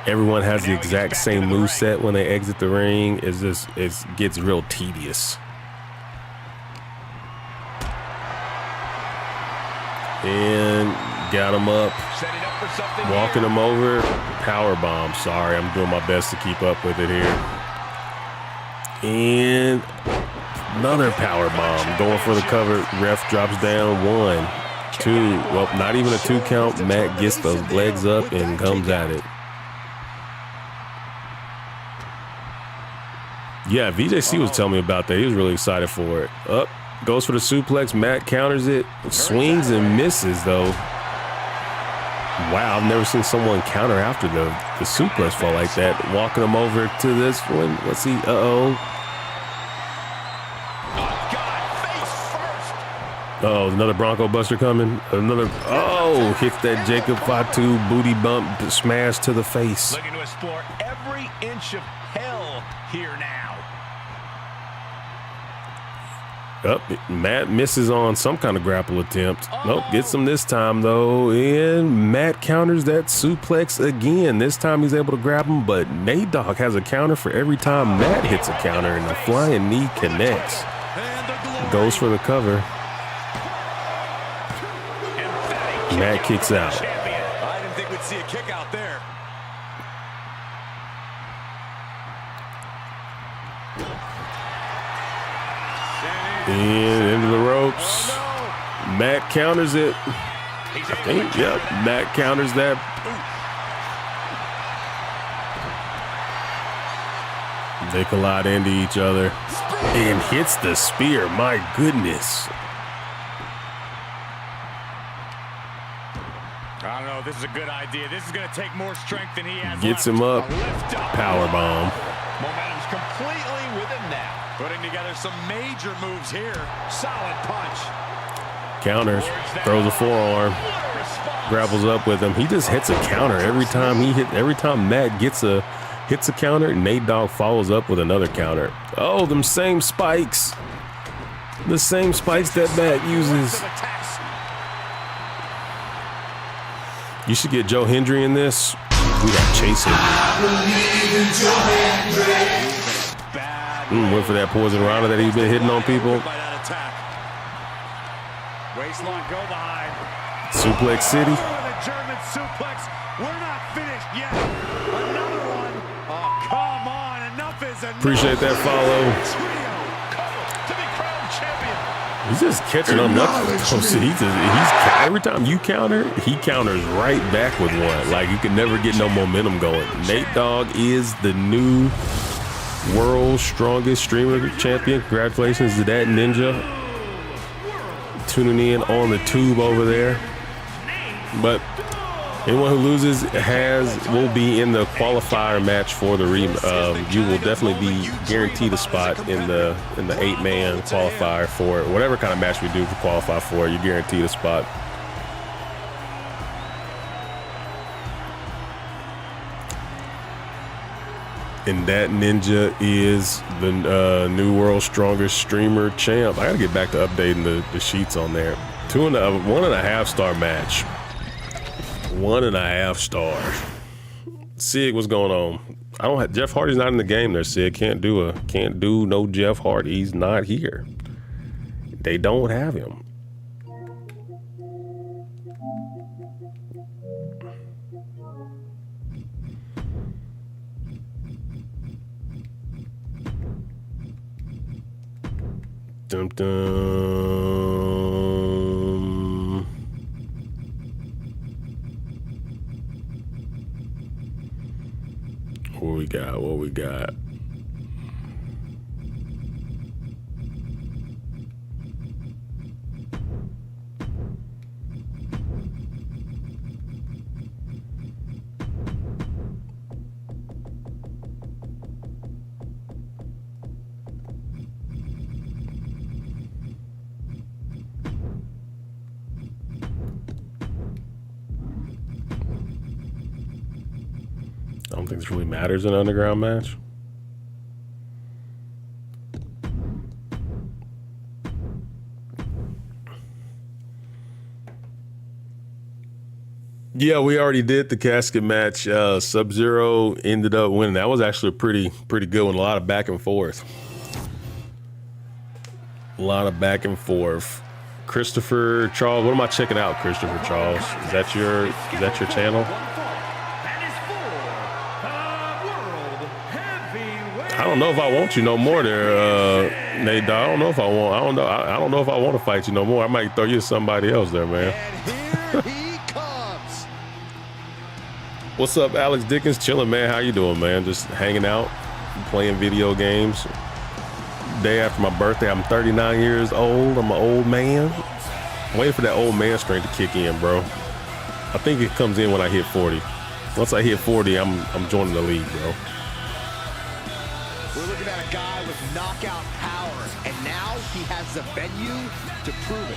everyone has the exact same moveset when they exit the ring. It gets real tedious. And got him up, walking him over, power bomb. Sorry, I'm doing my best to keep up with it here. And another power bomb, going for the cover. Ref drops down 1, 2. Well, not even a 2 count. Matt gets the legs up and comes at it. Yeah, VJC was telling me about that. He was really excited for it. Up. Goes for the suplex. Matt counters it. Swings and misses, though. Wow, I've never seen someone counter after the suplex fall like that. Walking him over to this one. Let's see. Oh, another Bronco Buster coming. Another. Oh, hits that Jacob Fatu booty bump smash to the face. Looking to explore every inch of hell here now. Matt misses on some kind of grapple attempt. Nope, gets him this time though, and Matt counters that suplex again. This time he's able to grab him, but Nate Dogg has a counter for every time Matt hits a counter, and the flying knee connects. Goes for the cover. Matt kicks out. I didn't think we'd see a kick out there. And into the ropes. Matt counters it. I think, yep, Matt counters that. They collide into each other and hits the spear. My goodness. I don't know. This is a good idea. This is going to take more strength than he has. Gets him up. Power bomb. Momentum's completely with him now. Putting together some major moves here. Solid punch. Counters. Throws a forearm. Grapples up with him. He just hits a counter every time every time Matt hits a counter, Nate Dogg follows up with another counter. Oh, them same spikes. The same spikes that Matt uses. You should get Joe Hendry in this. We got chase him. Went for that poison rana that he's been hitting on people. Waistlock, go behind. Suplex City. The German suplex. We're not finished yet. Another one. Oh, come on. Enough is enough. Appreciate that follow. To be crowned champion. He's just catching on nothing. He's every time you counter, he counters right back with one. Like you can never get no momentum going. Nate Dogg is the new world's strongest streamer champion. Congratulations to that ninja. Tuning in on the tube over there. But anyone who loses will be in the qualifier match for the you will definitely be guaranteed a spot in the 8-man qualifier for it. Whatever kind of match we do to qualify for it, you're guaranteed a spot. And that ninja is the new world's strongest streamer champ. I gotta get back to updating the sheets on there. 1.5 star match. 1.5 stars. Sig, what's going on? Jeff Hardy's not in the game there, Sig. Can't do no Jeff Hardy. He's not here. They don't have him. Dum dum. What we got? I don't think this really matters in an underground match. Yeah, we already did the casket match. Sub-Zero ended up winning. That was actually a pretty good one. A lot of back and forth. Christopher Charles, what am I checking out, Christopher Charles? Is that your channel? I don't know if I want you no more there, Nate Dogg. I don't know if I want to fight you no more. I might throw you to somebody else there, man. And here he comes. What's up, Alex Dickens? Chilling, man. How you doing, man? Just hanging out, playing video games. Day after my birthday. I'm 39 years old. I'm an old man. I'm waiting for that old man strength to kick in, bro. I think it comes in when I hit 40. Once I hit 40, I'm joining the league, bro. We're looking at a guy with knockout power, and now he has the venue to prove it.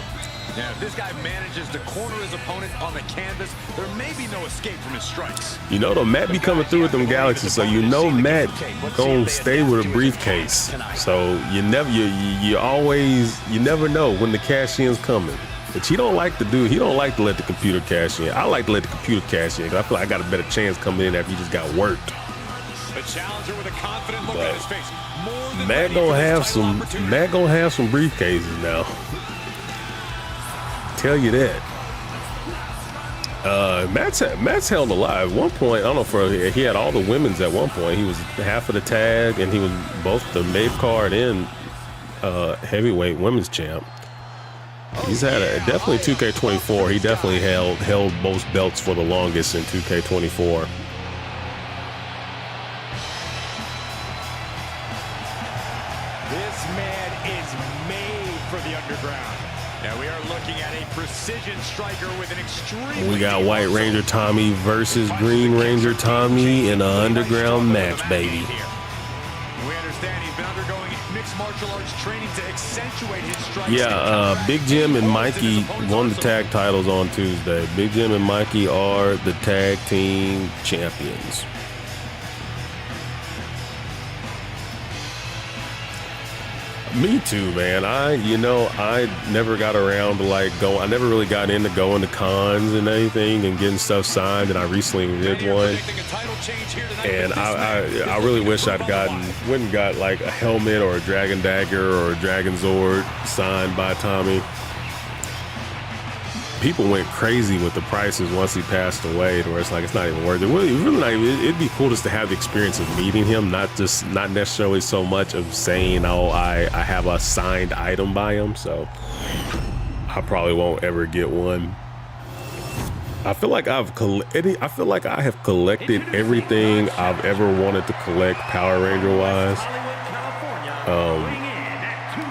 Now, if this guy manages to corner his opponent on the canvas, there may be no escape from his strikes. You know, though, Matt be coming through with them Galaxies, so you know Matt gonna stay with a briefcase. So you never know when the cash-in's coming. But he don't like to let the computer cash in. I like to let the computer cash in, 'cause I feel like I got a better chance coming in after he just got worked. The challenger with a confident look on his face. Matt gonna have some briefcases now. Tell you that. Matt's held alive. At one point, I don't know he had all the women's at one point. He was half of the tag, and he was both the mid card and heavyweight women's champ. He's had definitely 2K24. He definitely held most belts for the longest in 2K24. This man is made for the underground. Now we are looking at a precision striker with an extreme. We got White Ranger Tommy versus Green Ranger Tommy in an underground match, baby. We understand he's been undergoing mixed martial arts training to accentuate his strikes. Yeah, Big Jim and Mikey won the tag titles on Tuesday. Big Jim and Mikey are the tag team champions. Me too, man. I never got around to I never really got into going to cons and anything and getting stuff signed, and I recently did one. And I really wish I'd went and got like a helmet or a Dragon Dagger or a Dragon Zord signed by Tommy. People went crazy with the prices once he passed away, to where it's like it's not even worth it. It'd be cool just to have the experience of meeting him, not necessarily so much of saying, "Oh, I have a signed item by him." So I probably won't ever get one. I feel like I have collected everything I've ever wanted to collect Power Ranger wise.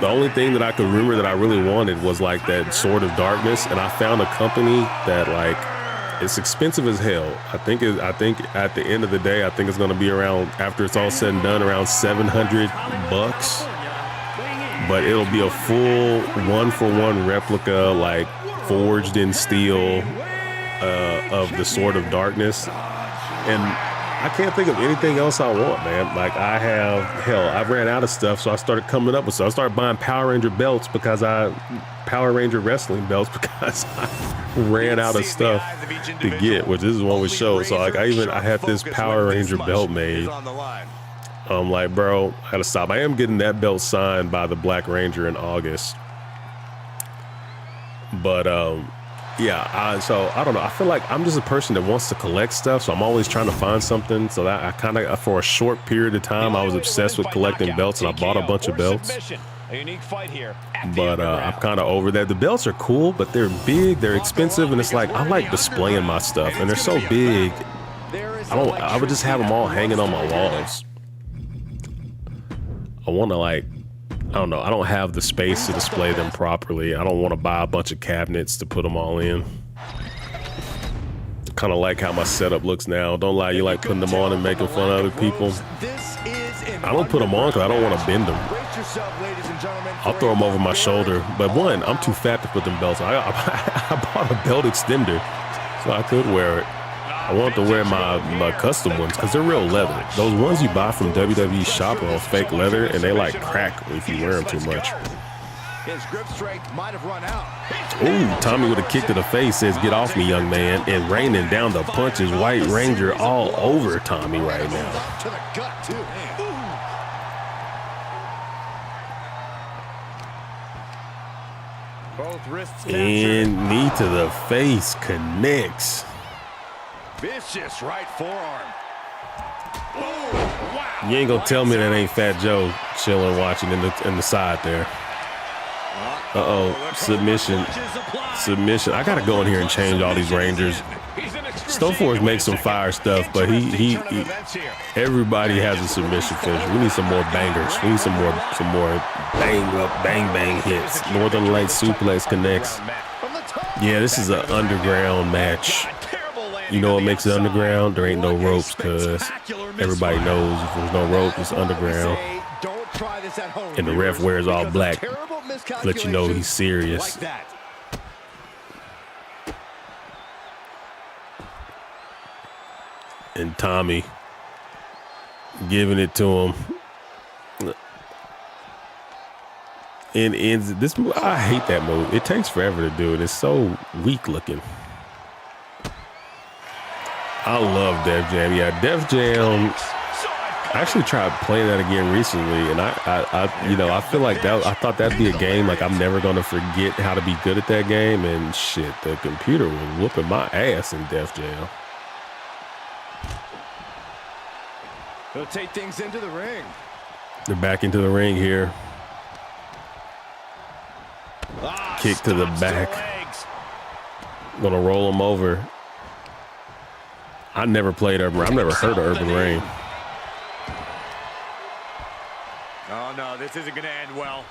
The only thing that I could remember that I really wanted was like that Sword of Darkness, and I found a company that It's expensive as hell. I think at the end of the day, I think it's going to be around, after it's all said and done, around $700. But it'll be a full 1-for-1 replica, like forged in steel, of the Sword of Darkness. And I can't think of anything else I want, man. Like I ran out of stuff, so I started coming up with stuff. I started buying Power Ranger belts Power Ranger wrestling belts because I ran out of stuff to get, which this is one with shows. So like I had this Power Ranger belt made. I'm like, bro, I gotta stop. I am getting that belt signed by the Black Ranger in August. But yeah, so I don't know. I feel like I'm just a person that wants to collect stuff, so I'm always trying to find something. So that I kind of, for a short period of time, I was obsessed with collecting belts, and I bought a bunch of belts. But I'm kind of over that. The belts are cool, but they're big, they're expensive, and it's like I like displaying my stuff, and they're so big. I would just have them all hanging on my walls. I want to, like, I don't know. I don't have the space to display them properly. I don't want to buy a bunch of cabinets to put them all in. Kind of like how my setup looks now. Don't lie, you like putting them on and making fun of other people. I don't put them on because I don't want to bend them. I'll throw them over my shoulder. But one, I'm too fat to put them belts on. I bought a belt extender so I could wear it. I want to wear my custom ones because they're real leather. Those ones you buy from WWE shop are all fake leather, and they like crack if you wear them too much. His grip strength might have run out. Ooh, Tommy with a kick to the face says, "Get off me, young man," and raining down the punches. White Ranger all over Tommy right now. To the gut, too. Both wrists And knee to the face connects. vicious right forearm. Ooh, wow. You ain't gonna tell me that ain't Fat Joe chilling, watching in the side there. Uh-oh, submission. I gotta go in here and change all these Rangers. Stoneforge makes some fire stuff, but he everybody has a submission finish. We need some more bangers. We need some more bang hits. Northern Light suplex connects. Yeah, this is an underground match. You know what makes it underground? There ain't no ropes, cuz everybody knows if there's no rope, it's underground. And the ref wears all black, let you know he's serious. And Tommy giving it to him. And this move, I hate that move. It takes forever to do it. It's so weak looking. I love Def Jam. Yeah, Def Jam. I actually tried playing that again recently, and I feel like that. I thought that'd be a game like I'm never gonna forget how to be good at that game. And shit, the computer was whooping my ass in Def Jam. He'll take things into the ring. They're back into the ring here. Kick to the back. Gonna roll him over. I never played Urban. I've never heard of Urban Reign. Oh no, this isn't gonna end well.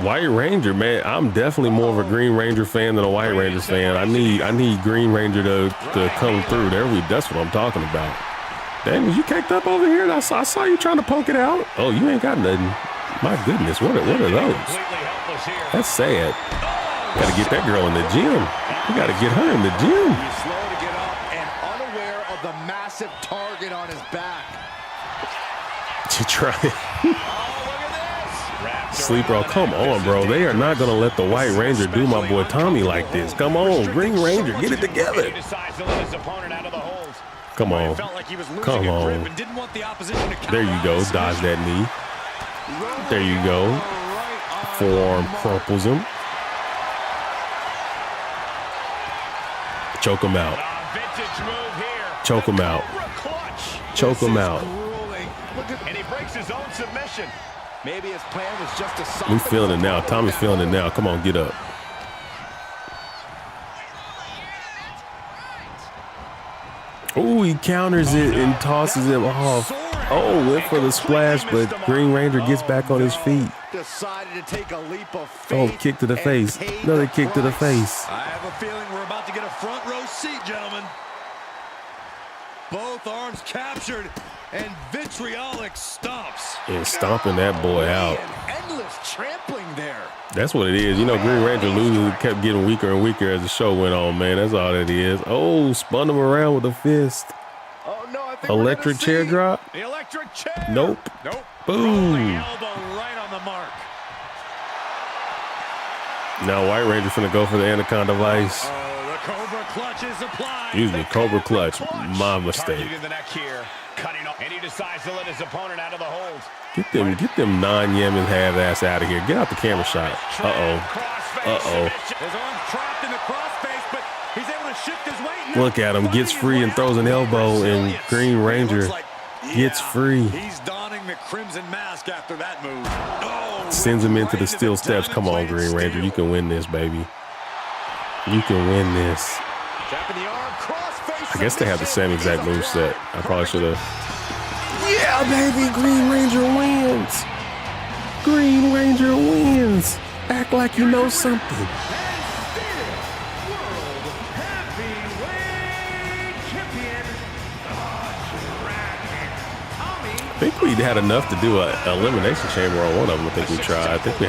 White Ranger, man. I'm definitely more of a Green Ranger fan than a White Ranger fan. I need Green Ranger to come through. That's what I'm talking about. Dang, was you caked up over here? I saw you trying to poke it out. Oh, you ain't got nothing. My goodness, what are those? That's sad. Gotta get that girl in the gym. You gotta get her in the gym. He's slow to get up and unaware of the massive target on his back. She tried. Sleeper, oh, come on, bro. They are not gonna let the White Ranger do my boy Tommy like this. Come on, Green Ranger, get it together. Come on. Come on. There you go. Dodge that knee. There you go. Forearm crumples him. Choke him out. Choke him out. Choke him out. And he breaks his own submission. Maybe his plan was just to We feeling it now. Tommy's feeling it now. Come on, get up. Oh, he counters it and tosses him off. Oh, went for the splash, but Green Ranger gets back on his feet. decided to take a leap of Oh, faith. kick to the face. Another kick to the face. I have a feeling we're about to get a front row seat, gentlemen. Both arms captured and vitriolic stomps. And stomping that boy out. Endless trampling there. That's what it is. You know, Green Ranger losing kept getting weaker and weaker as the show went on, man. That's all it is. Oh, spun him around with a fist. Oh no, I think Electric chair drop. The electric chair. Nope. Nope. Boom. Rolling elbow right on the mark. Now White Ranger finna go for the Anaconda Vice. Oh, the Cobra clutch is applied. Excuse me, Cobra clutch. My mistake. Targeting the neck here. Cutting off. And he decides to let his opponent out of the hold. Get them non-Yemen half-ass out of here. Get out the camera shot. Uh-oh. Uh-oh. His arm's trapped in the crossface, but he's able to shift his weight. Look at him. Gets free and throws an elbow, and Green Ranger gets free. He's donning the crimson mask after that move. Oh, Sends him into the steel steps. Come on, Green Ranger. You can win this, baby. You can win this. I guess they have the same exact moveset. I probably should have. Yeah, baby. Green Ranger wins. Green Ranger wins. Act like you know something. I think we had enough to do an elimination chamber on one of them. I think we tried. I think we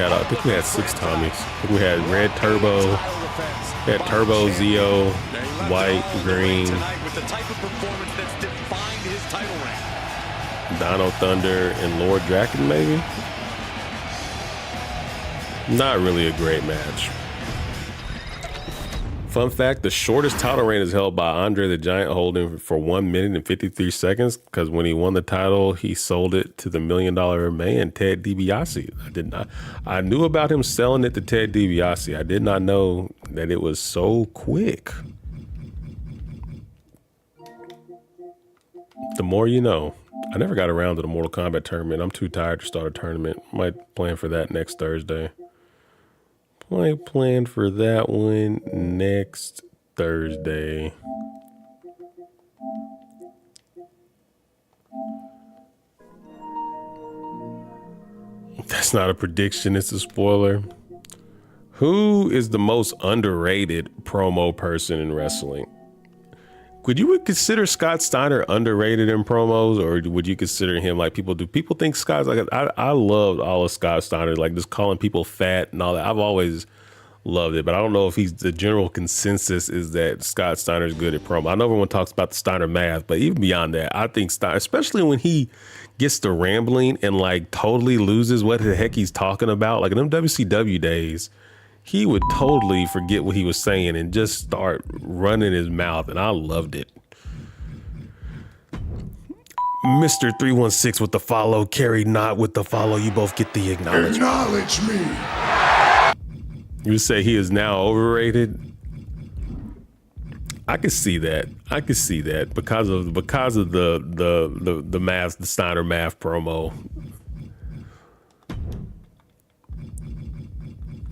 had 6 Tommies. I think we had Red Turbo, we had Turbo, Zeo, White, Green, with the type of performance that's defined his title reign. Dino Thunder, and Lord Draken, maybe. Not really a great match. Fun fact, the shortest title reign is held by Andre the Giant, holding for 1 minute and 53 seconds, because when he won the title, he sold it to the $1 Million Man, Ted DiBiase. I knew about him selling it to Ted DiBiase. I did not know that it was so quick. The more you know. I never got around to the Mortal Kombat tournament. I'm too tired to start a tournament. Might plan for that next Thursday. Plan for that one next Thursday. That's not a prediction, it's a spoiler. Who is the most underrated promo person in wrestling? Would you consider Scott Steiner underrated in promos, or would you consider him like people do? People think Scott's like, I loved all of Scott Steiner, like just calling people fat and all that. I've always loved it, but I don't know if the general consensus is that Scott Steiner's good at promo. I know everyone talks about the Steiner math, but even beyond that, I think Steiner, especially when he gets to rambling and like totally loses what the heck he's talking about, like in them WCW days, he would totally forget what he was saying and just start running his mouth, and I loved it. Mr. 316 with the follow, Carrie Knott with the follow. You both get the acknowledgement. Acknowledge me. You say he is now overrated? I could see that. because of the math, the Steiner math promo.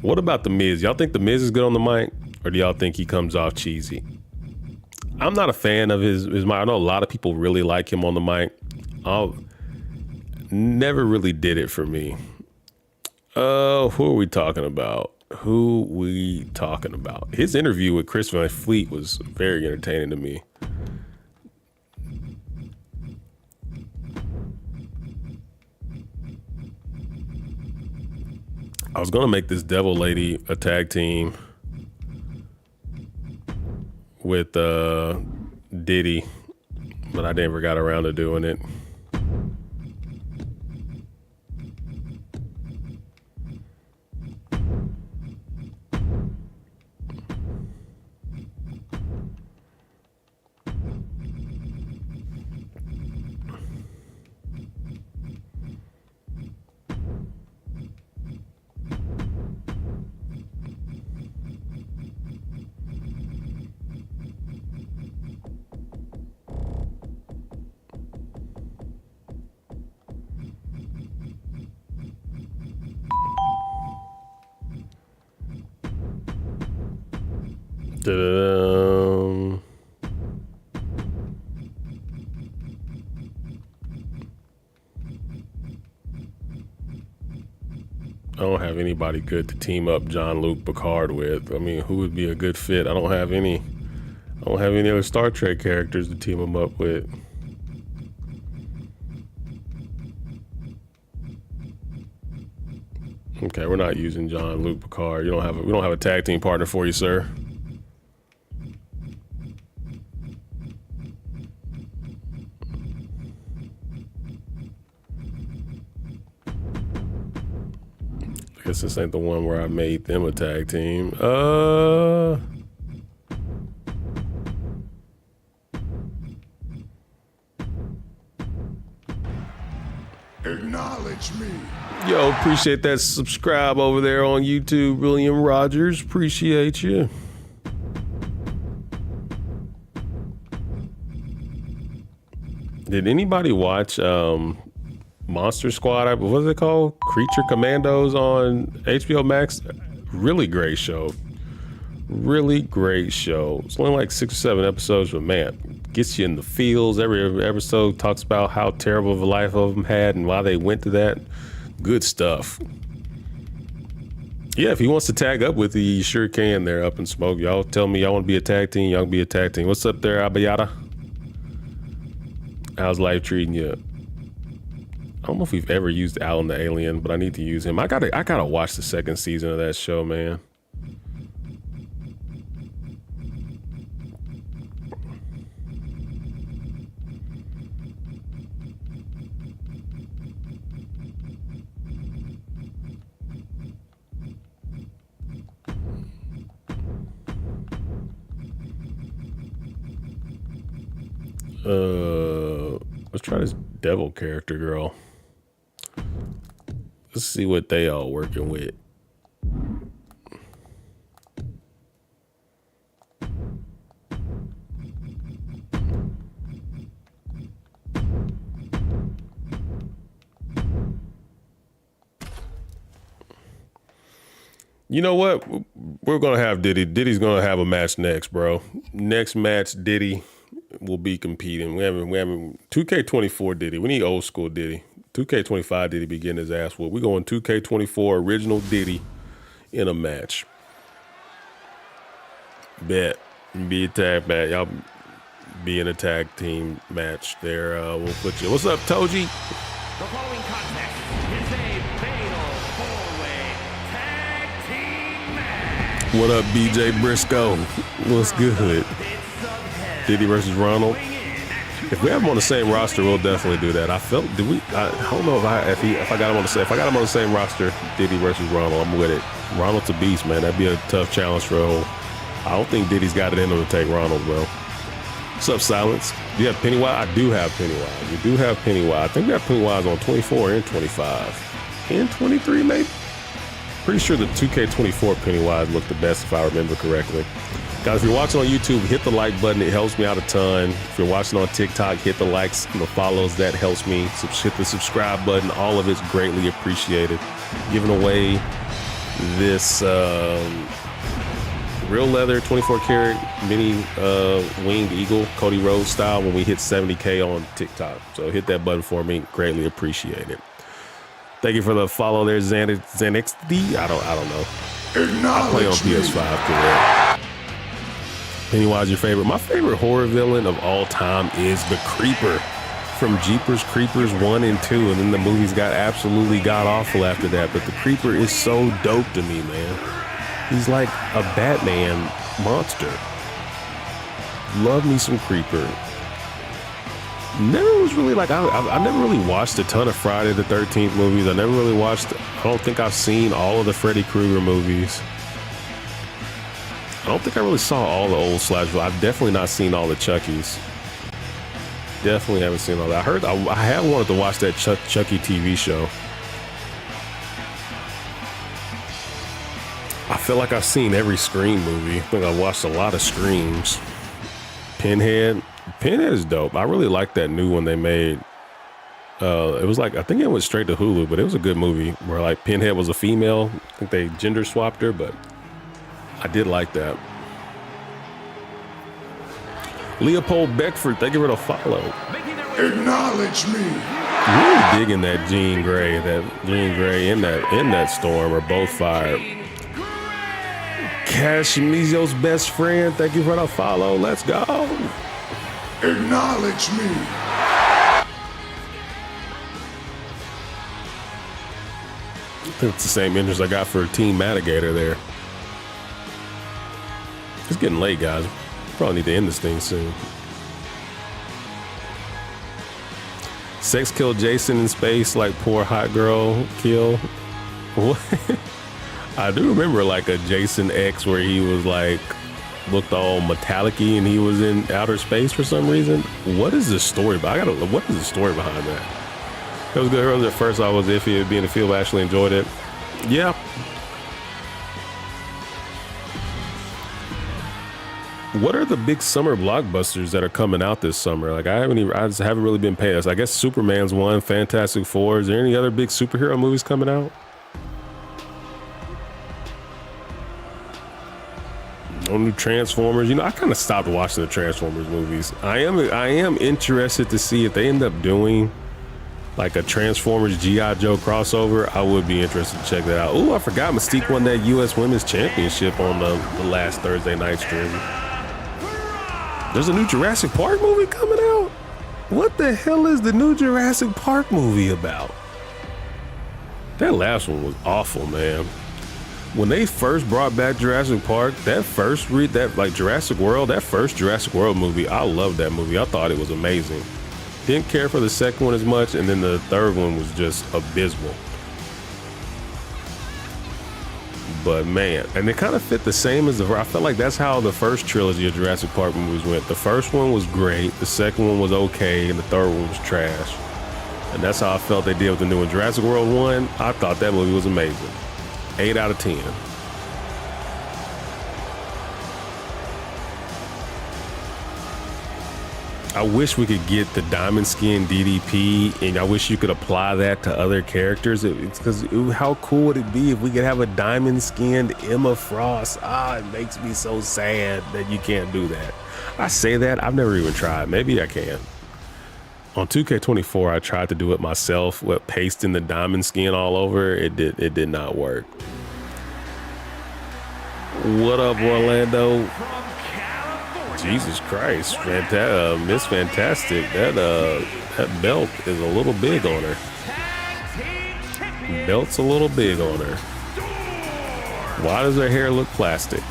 What about The Miz? Y'all think The Miz is good on the mic, or do y'all think he comes off cheesy? I'm not a fan of his mic. I know a lot of people really like him on the mic. Never really did it for me. Who are we talking about? His interview with Chris Van Fleet was very entertaining to me. I was gonna make this Devil Lady a tag team with Diddy, but I never got around to doing it. Da-da-dum. don't have anybody good to team up Jean-Luc Picard with. I mean, who would be a good fit? I don't have any other Star Trek characters to team him up with. Okay, we're not using Jean-Luc Picard. We don't have a tag team partner for you, sir. I guess this ain't the one where I made them a tag team. Acknowledge me. Yo, appreciate that subscribe over there on YouTube, William Rogers. Appreciate you. Did anybody watch Monster Squad? What is it called? Creature Commandos on HBO Max? Really great show. Really great show. It's only like 6 or 7 episodes, but man, gets you in the feels. Every episode talks about how terrible of a life of them had and why they went to that. Good stuff. Yeah, if he wants to tag up with you, you sure can there, Up in Smoke. Y'all tell me y'all want to be a tag team, y'all can be a tag team. What's up there, Abayada? How's life treating you? I don't know if we've ever used Alan the Alien, but I need to use him. I gotta watch the 2nd season of that show, man. Let's try this devil character girl. Let's see what they all working with. You know what? We're gonna have Diddy. Diddy's gonna have a match next, bro. Next match, Diddy will be competing. We haven't 2K24 Diddy. We need old school Diddy. 2K25 Diddy be getting his ass whooped. We're going 2K24 original Diddy in a match. Bet. Be a tag match. Y'all be in a tag team match there. We'll put you. What's up, Toji? The following contest is a fatal four-way tag team match. What up, BJ Briscoe? What's good? Diddy versus Ronald. If we have him on the same roster, we'll definitely do that. I don't know if I got him on the same roster, Diddy versus Ronald, I'm with it. Ronald's a beast, man. That'd be a tough challenge for a whole. I don't think Diddy's got it in him to take Ronald, bro. What's up, Silence? Do you have Pennywise? I do have Pennywise. We do have Pennywise. I think we have Pennywise on 24 and 25. And 23, maybe? Pretty sure the 2K24 Pennywise looked the best if I remember correctly. Guys, if you're watching on YouTube, hit the like button. It helps me out a ton. If you're watching on TikTok, hit the likes and the follows. That helps me. So hit the subscribe button. All of it's greatly appreciated. Giving away this real leather 24 karat mini winged eagle, Cody Rhodes style, when we hit 70K on TikTok. So hit that button for me. Greatly appreciate it. Thank you for the follow there, Xanxd. I don't know. I play on PS5, correct? Pennywise, your favorite? My favorite horror villain of all time is the Creeper from Jeepers Creepers 1 and 2, and then the movies got absolutely god-awful after that, but the Creeper is so dope to me, man. He's like a Batman monster. Love me some Creeper. Never was really like, I never really watched a ton of Friday the 13th movies. I don't think I've seen all of the Freddy Krueger movies. I don't think I really saw all the old slashers. I've definitely not seen all the Chuckies. Definitely haven't seen all that. I have wanted to watch that Chucky TV show. I feel like I've seen every Scream movie. I think I watched a lot of Screams. Pinhead is dope. I really like that new one they made. It was like, I think it went straight to Hulu, but it was a good movie where like Pinhead was a female. I think they gender swapped her, but I did like that. Leopold Beckford, thank you for the follow. Acknowledge me. Really digging that Jean Grey. That Jean Grey in that storm are both fired. Cash Mizo's best friend. Thank you for the follow. Let's go. Acknowledge me. I think it's the same interest I got for Team Matigator there. It's getting late, guys. Probably need to end this thing soon. Sex kill Jason in space like poor hot girl kill. What? I do remember like a Jason X where he was like looked all metallic-y and he was in outer space for some reason. What is the story? What is the story behind that? It was good earlier. At first I was iffy at being in the field, but I actually enjoyed it. Yeah. What are the big summer blockbusters that are coming out this summer? Like I just haven't really been paying this. I guess Superman's one, Fantastic Four. Is there any other big superhero movies coming out? No new Transformers. You know, I kind of stopped watching the Transformers movies. I am interested to see if they end up doing like a Transformers G.I. Joe crossover. I would be interested to check that out. Oh, I forgot Mystique won that U.S. Women's Championship on the last Thursday night stream. There's a new Jurassic Park movie coming out? What the hell is the new Jurassic Park movie about? That last one was awful, man. When they first brought back Jurassic Park, that first Jurassic World movie, I loved that movie. I thought it was amazing. Didn't care for the second one as much, and then the third one was just abysmal. But man, and they kind of fit the same as I felt like that's how the first trilogy of Jurassic Park movies went. The first one was great, the second one was okay, and the third one was trash. And that's how I felt they did with the new one. Jurassic World 1, I thought that movie was amazing. 8 out of 10. I wish we could get the diamond skin DDP, and I wish you could apply that to other characters. It's because how cool would it be if we could have a diamond skinned Emma Frost? It makes me so sad that you can't do that. I say that, I've never even tried. Maybe I can. On 2K24, I tried to do it myself with pasting the diamond skin all over. It did not work. What up, Orlando? Jesus Christ, Miss Fantastic. That belt is a little big on her. Belt's a little big on her. Why does her hair look plastic?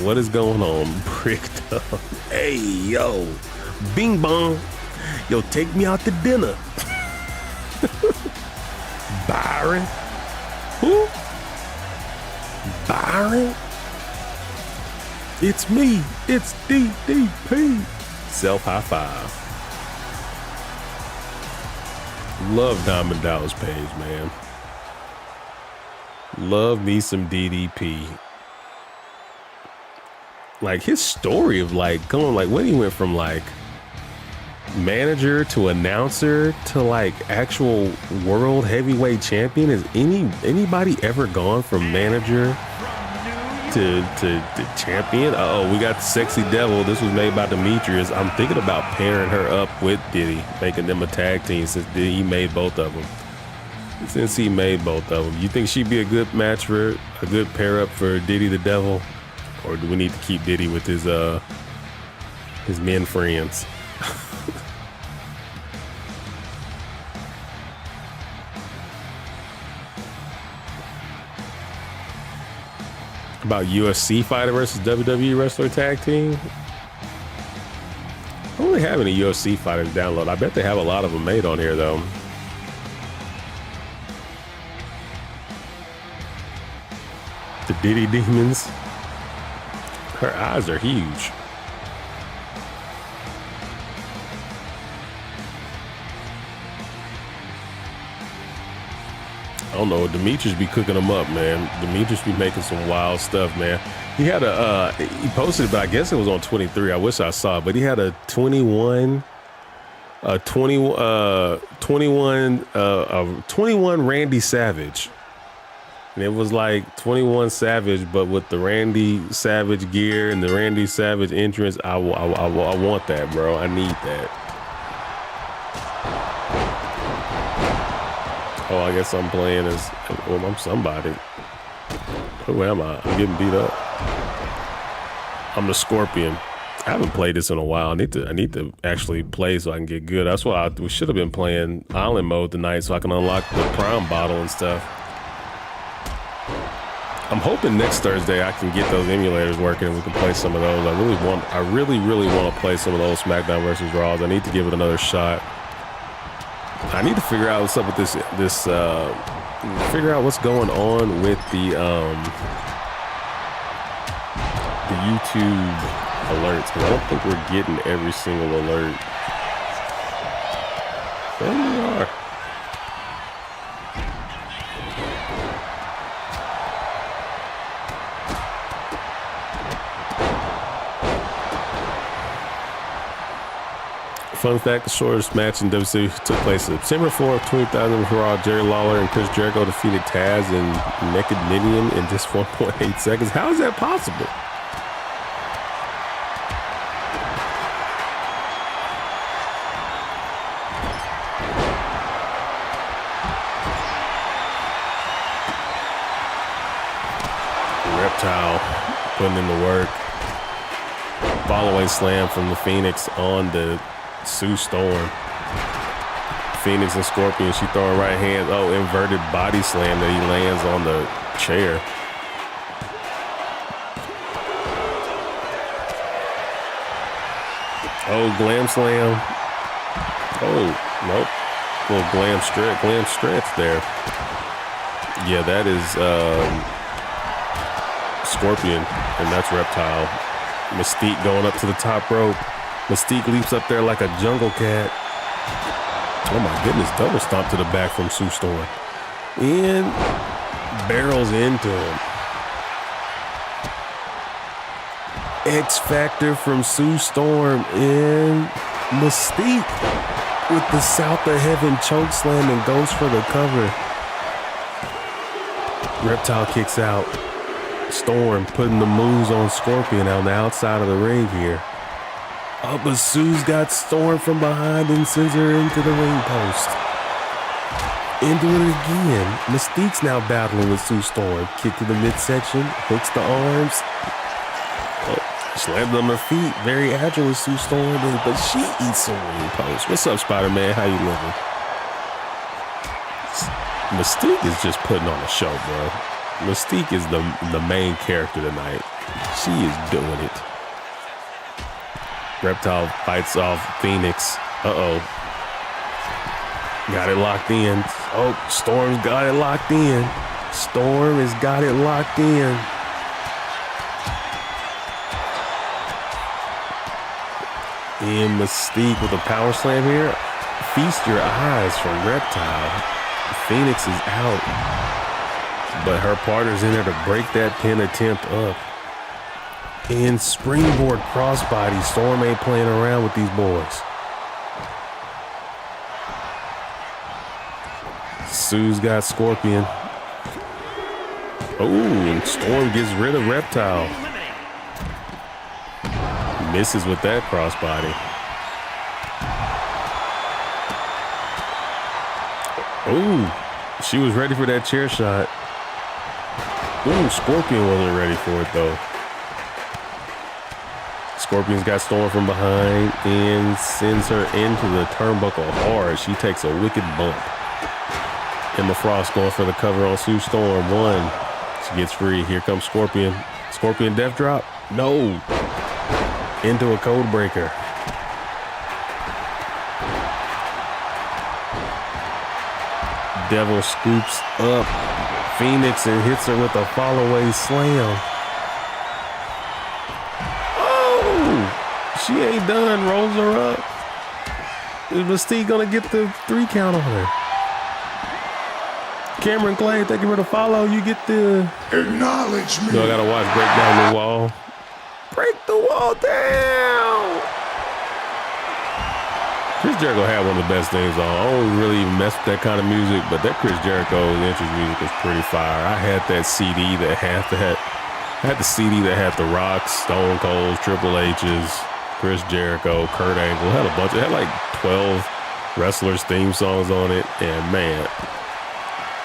What is going on? Bricked up. Hey, yo. Bing bong. Yo, take me out to dinner. Byron. Who? Byron? It's me. It's DDP. Self high five. Love Diamond Dallas Page, man. Love me some DDP. Like his story of like going like when he went from like manager to announcer to like actual world heavyweight champion. Has anybody ever gone from manager to champion? We got Sexy Devil. This was made by Demetrius. I'm thinking about pairing her up with Diddy, making them a tag team since he made both of them. You think she'd be a good match for a good pair up for Diddy the Devil, or do we need to keep Diddy with his men friends? About UFC fighter versus WWE wrestler tag team. I don't really have any UFC fighters download. I bet they have a lot of them made on here though. The Diddy Demons. Her eyes are huge. I don't know. Demetrius be cooking them up, man. Demetrius be making some wild stuff, man. He had he posted it, but I guess it was on 23. I wish I saw it, but he had a 21 Randy Savage. And it was like 21 Savage, but with the Randy Savage gear and the Randy Savage entrance. I want that, bro. I need that. Oh, I guess I'm playing as, well, I'm somebody. Who am I? I'm getting beat up. I'm the Scorpion. I haven't played this in a while. I need to actually play so I can get good. That's why we should have been playing Island Mode tonight so I can unlock the Prime bottle and stuff. I'm hoping next Thursday I can get those emulators working and we can play some of those. I really want to play some of those Smackdown versus Raws. I need to give it another shot. I need to figure out what's up with figure out what's going on with the YouTube alerts, because I don't think we're getting every single alert. There we are. Fun fact, the shortest match in WWE took place September 4th, 2000 for Raw. Jerry Lawler and Chris Jericho defeated Taz and Naked Midian in just 1.8 seconds. How is that possible? Reptile putting in the work. Follow-away slam from the Phoenix on the Sue Storm. Phoenix and Scorpion, she throwing right hand. Oh, inverted body slam that he lands on the chair. Oh, glam slam. Oh, nope. Little glam stretch there. Yeah, that is Scorpion, and that's Reptile. Mystique going up to the top rope. Mystique leaps up there like a jungle cat. Oh my goodness, double stomp to the back from Sue Storm. And barrels into him. X Factor from Sue Storm and Mystique with the South of Heaven choke slam and goes for the cover. Reptile kicks out. Storm putting the moves on Scorpion on the outside of the ring here. Oh, but Sue's got Storm from behind and sends her into the ring post. Into it again. Mystique's now battling with Sue Storm. Kick to the midsection, hooks the arms. Oh, slammed on her feet. Very agile with Sue Storm, but she eats some ring post. What's up, Spider-Man? How you living? Mystique is just putting on a show, bro. Mystique is the main character tonight. She is doing it. Reptile fights off Phoenix. Uh-oh. Got it locked in. Oh, Storm's got it locked in. Storm has got it locked in. And Mystique with a power slam here. Feast your eyes from Reptile. Phoenix is out. But her partner's in there to break that pin attempt up. And springboard crossbody. Storm ain't playing around with these boys. Sue's got Scorpion. Oh, and Storm gets rid of Reptile. Misses with that crossbody. Oh, she was ready for that chair shot. Ooh, Scorpion wasn't ready for it though. Scorpion's got Storm from behind and sends her into the turnbuckle hard. She takes a wicked bump. Emma Frost going for the cover on Sue Storm. One. She gets free. Here comes Scorpion. Scorpion death drop. No. Into a code breaker. Devil scoops up Phoenix and hits her with a follow-away slam. Oh, she ain't done. Rolls her up. Is Mystique gonna get the 3 count on her? Cameron Clay, thank you for the follow. You get the acknowledge me. No, I gotta watch Break Down the Wall. Break the wall down. Chris Jericho had one of the best things on. I don't really even mess with that kind of music, but that Chris Jericho entrance music was pretty fire. I had that CD that had that. I had the CD that had The Rock's, Stone Cold's, Triple H's, Chris Jericho, Kurt Angle. It had a bunch. It had like 12 wrestlers' theme songs on it, and man,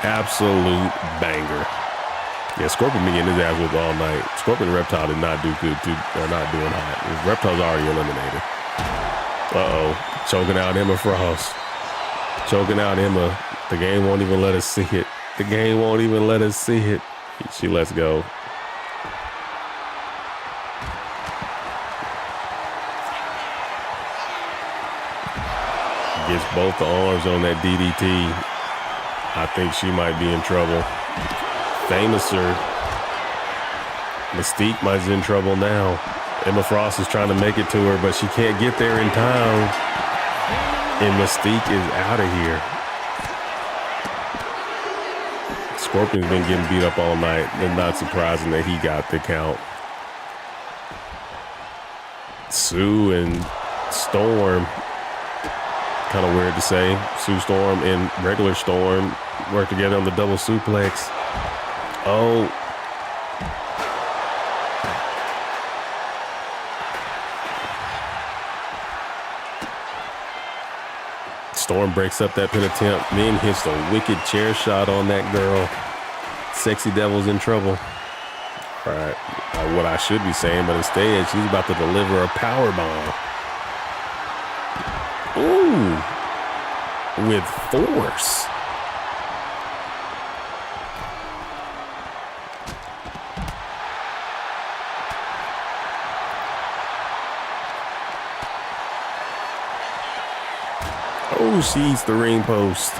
Absolute banger. Yeah, Scorpion been getting his ass whooped all night. Scorpion and Reptile did not do good. They're not doing hot. Reptile's already eliminated. Uh-oh. Choking out Emma Frost. Choking out Emma. The game won't even let us see it. The game won't even let us see it. She lets go. Gets both the arms on that DDT. I think she might be in trouble. Famouser. Mystique might be in trouble now. Emma Frost is trying to make it to her, but she can't get there in time. And Mystique is out of here. Scorpion's been getting beat up all night. It's not surprising that he got the count. Sue and Storm. Kind of weird to say. Sue Storm and regular Storm work together on the double suplex. Oh. Storm breaks up that pin attempt, then hits a wicked chair shot on that girl. Sexy Devil's in trouble. All right, what I should be saying, but instead she's about to deliver a power bomb. Ooh, with force. Oh, she eats the ring post.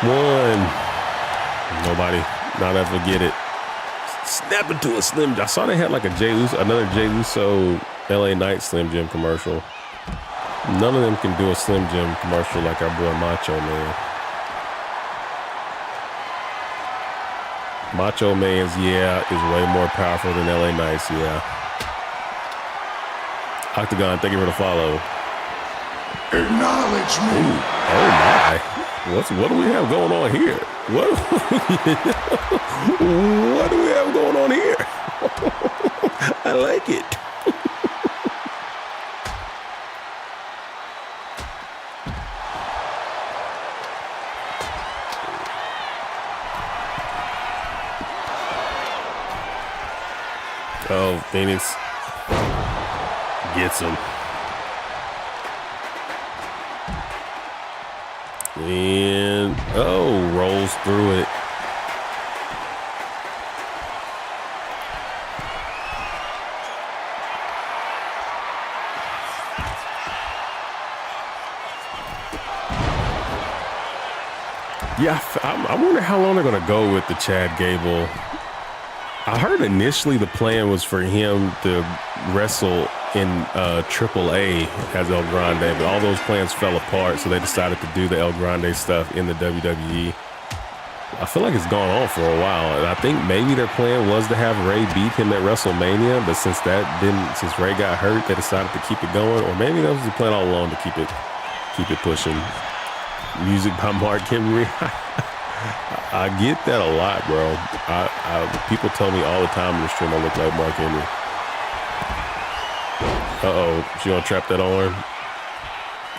One. Nobody, not ever get it. Snap into a Slim Jim. I saw they had like a another Jey Uso LA Knight Slim Jim commercial. None of them can do a Slim Jim commercial like our boy Macho Man. Macho Man's, yeah, is way more powerful than LA Knight's, yeah. Octagon, thank you for the follow. Acknowledge me. Ooh, oh my. What do we have going on here? What do we have going on here? I like it. Oh, Phoenix gets him. And, oh, rolls through it. Yeah, I wonder how long they're going to go with the Chad Gable. I heard initially the plan was for him to wrestle in AAA as El Grande, but all those plans fell apart, so they decided to do the El Grande stuff in the WWE. I feel like it's gone on for a while, and I think maybe their plan was to have Ray beat him at WrestleMania, but since Ray got hurt, they decided to keep it going, or maybe that was the plan all along, to keep it pushing. Music by Mark Henry. I get that a lot, bro. People tell me all the time in the stream I look like Mark Henry. Uh-oh. She gonna trap that arm?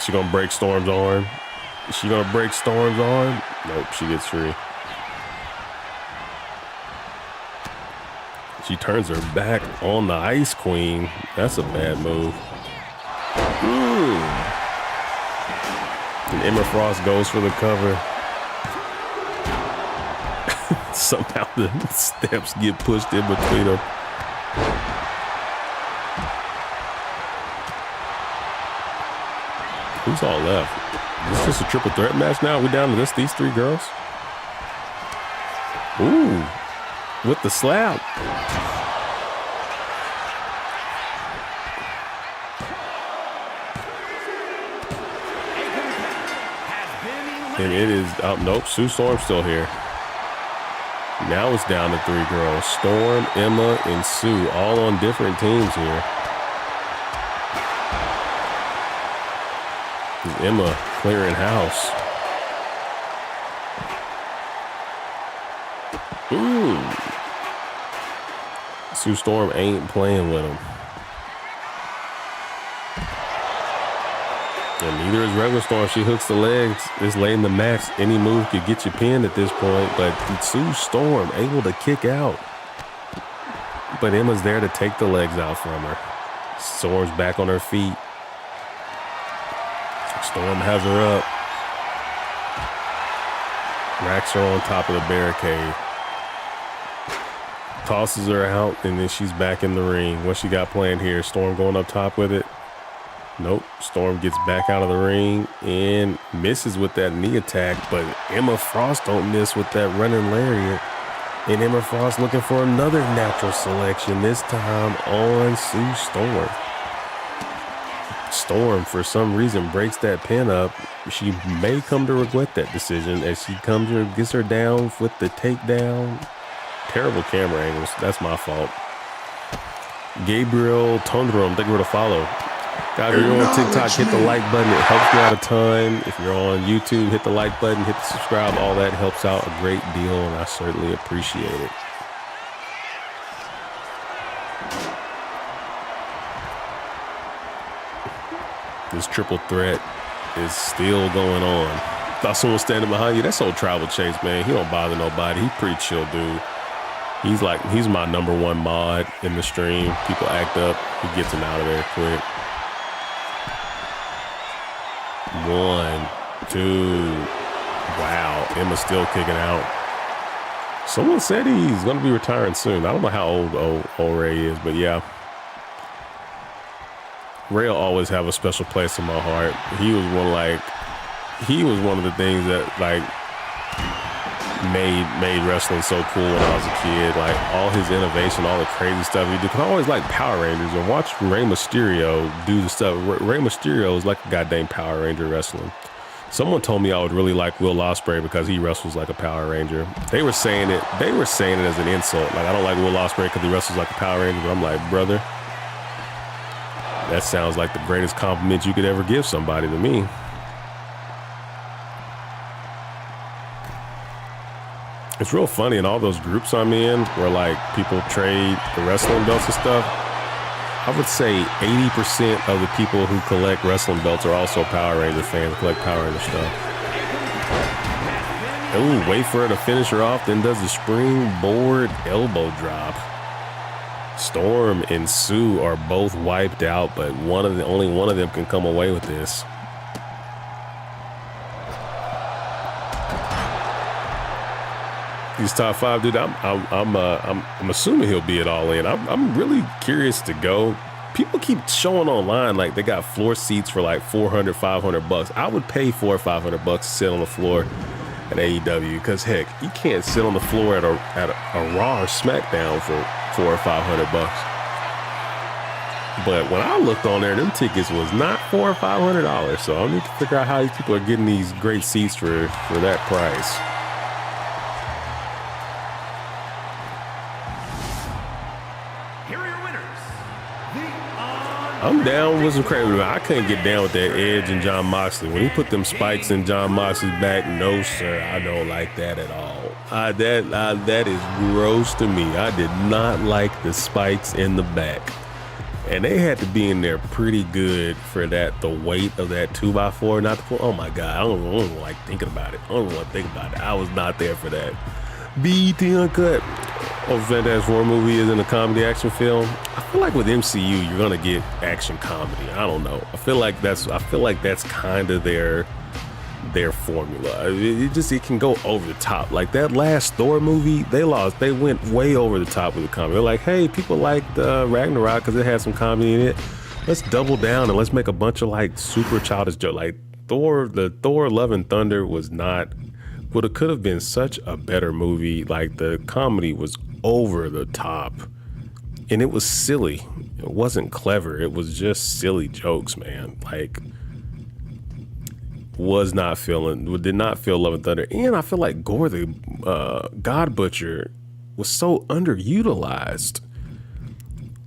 She gonna break Storm's arm? Is she gonna break Storm's arm? Nope, she gets free. She turns her back on the Ice Queen. That's a bad move. And Emma Frost goes for the cover. Somehow the steps get pushed in between them. Who's all left? Is this just a triple threat match now? Are we down to these three girls? Ooh, with the slap. And it is out. Nope, Sue Storm's still here. Now it's down to three girls. Storm, Emma, and Sue, all on different teams here. Emma clearing house. Sue Storm ain't playing with him. And neither is regular Storm. She hooks the legs. It's late in the match. Any move could get you pinned at this point. But Sue Storm able to kick out. But Emma's there to take the legs out from her. Storm's back on her feet. Storm has her up. Racks her on top of the barricade. Tosses her out, and then she's back in the ring. What she got planned here? Storm going up top with it. Nope. Storm gets back out of the ring and misses with that knee attack, but Emma Frost don't miss with that running lariat. And Emma Frost looking for another natural selection, this time on Sue Storm. Storm, for some reason, breaks that pin up. She may come to regret that decision as she gets her down with the takedown. Terrible camera angles. That's my fault. Gabriel Tondrum, thank you for the follow. Guys, if you're on TikTok, hit the like button. It helps me out a ton. If you're on YouTube, hit the like button, hit the subscribe. All that helps out a great deal, and I certainly appreciate it. This triple threat is still going on. Thought someone was standing behind you. That's old Tribal Chase, man. He don't bother nobody. He pretty chill dude. He's my #1 mod in the stream. People act up. He gets him out of there quick. 1, 2. Wow, Emma's still kicking out. Someone said he's going to be retiring soon. I don't know how old Ray is, but yeah. Ray will always have a special place in my heart. He was one of the things that made wrestling so cool when I was a kid. Like all his innovation, all the crazy stuff he did. Cause I always like Power Rangers and watch Rey Mysterio do the stuff. Rey Mysterio is like a goddamn Power Ranger wrestling. Someone told me I would really like Will Ospreay because he wrestles like a Power Ranger. They were saying it as an insult. Like I don't like Will Ospreay because he wrestles like a Power Ranger. But I'm like, brother, that sounds like the greatest compliment you could ever give somebody to me. It's real funny in all those groups I'm in where like people trade the wrestling belts and stuff. I would say 80% of the people who collect wrestling belts are also Power Ranger fans, collect Power Ranger stuff. Ooh, wait for her to finish her off, then does the springboard elbow drop. Storm and Sue are both wiped out, but only one of them can come away with this. He's top 5, dude. I'm assuming he'll be at All In. I'm really curious to go. People keep showing online like they got floor seats for like $400, $500. I would pay $400 or $500 to sit on the floor at AEW because heck, you can't sit on the floor at a Raw or Smackdown for $400 or $500. But when I looked on there, them tickets was not $400 or $500. So I need to figure out how these people are getting these great seats for that price. I'm down with some crazy. I couldn't get down with that Edge and John Moxley. When he put them spikes in John Moxley's back, no, sir, I don't like that at all. That is gross to me. I did not like the spikes in the back. And they had to be in there pretty good for that, the weight of that 2x4. Not the, oh my God, I don't like thinking about it. I don't want to think about it. I was not there for that. BET Uncut. Oh, Fantastic Four movie is in a comedy action film. I feel like with MCU, you're gonna get action comedy. I don't know. I feel like that's kind of their formula. It can go over the top. Like that last Thor movie, they went way over the top with the comedy. They're like, hey, people liked Ragnarok because it had some comedy in it. Let's double down and let's make a bunch of like super childish jokes. Like the Thor Love and Thunder was not. But it could have been such a better movie. Like the comedy was over the top and it was silly. It wasn't clever. It was just silly jokes, man. Like did not feel Love and Thunder. And I feel like Gore the God Butcher was so underutilized.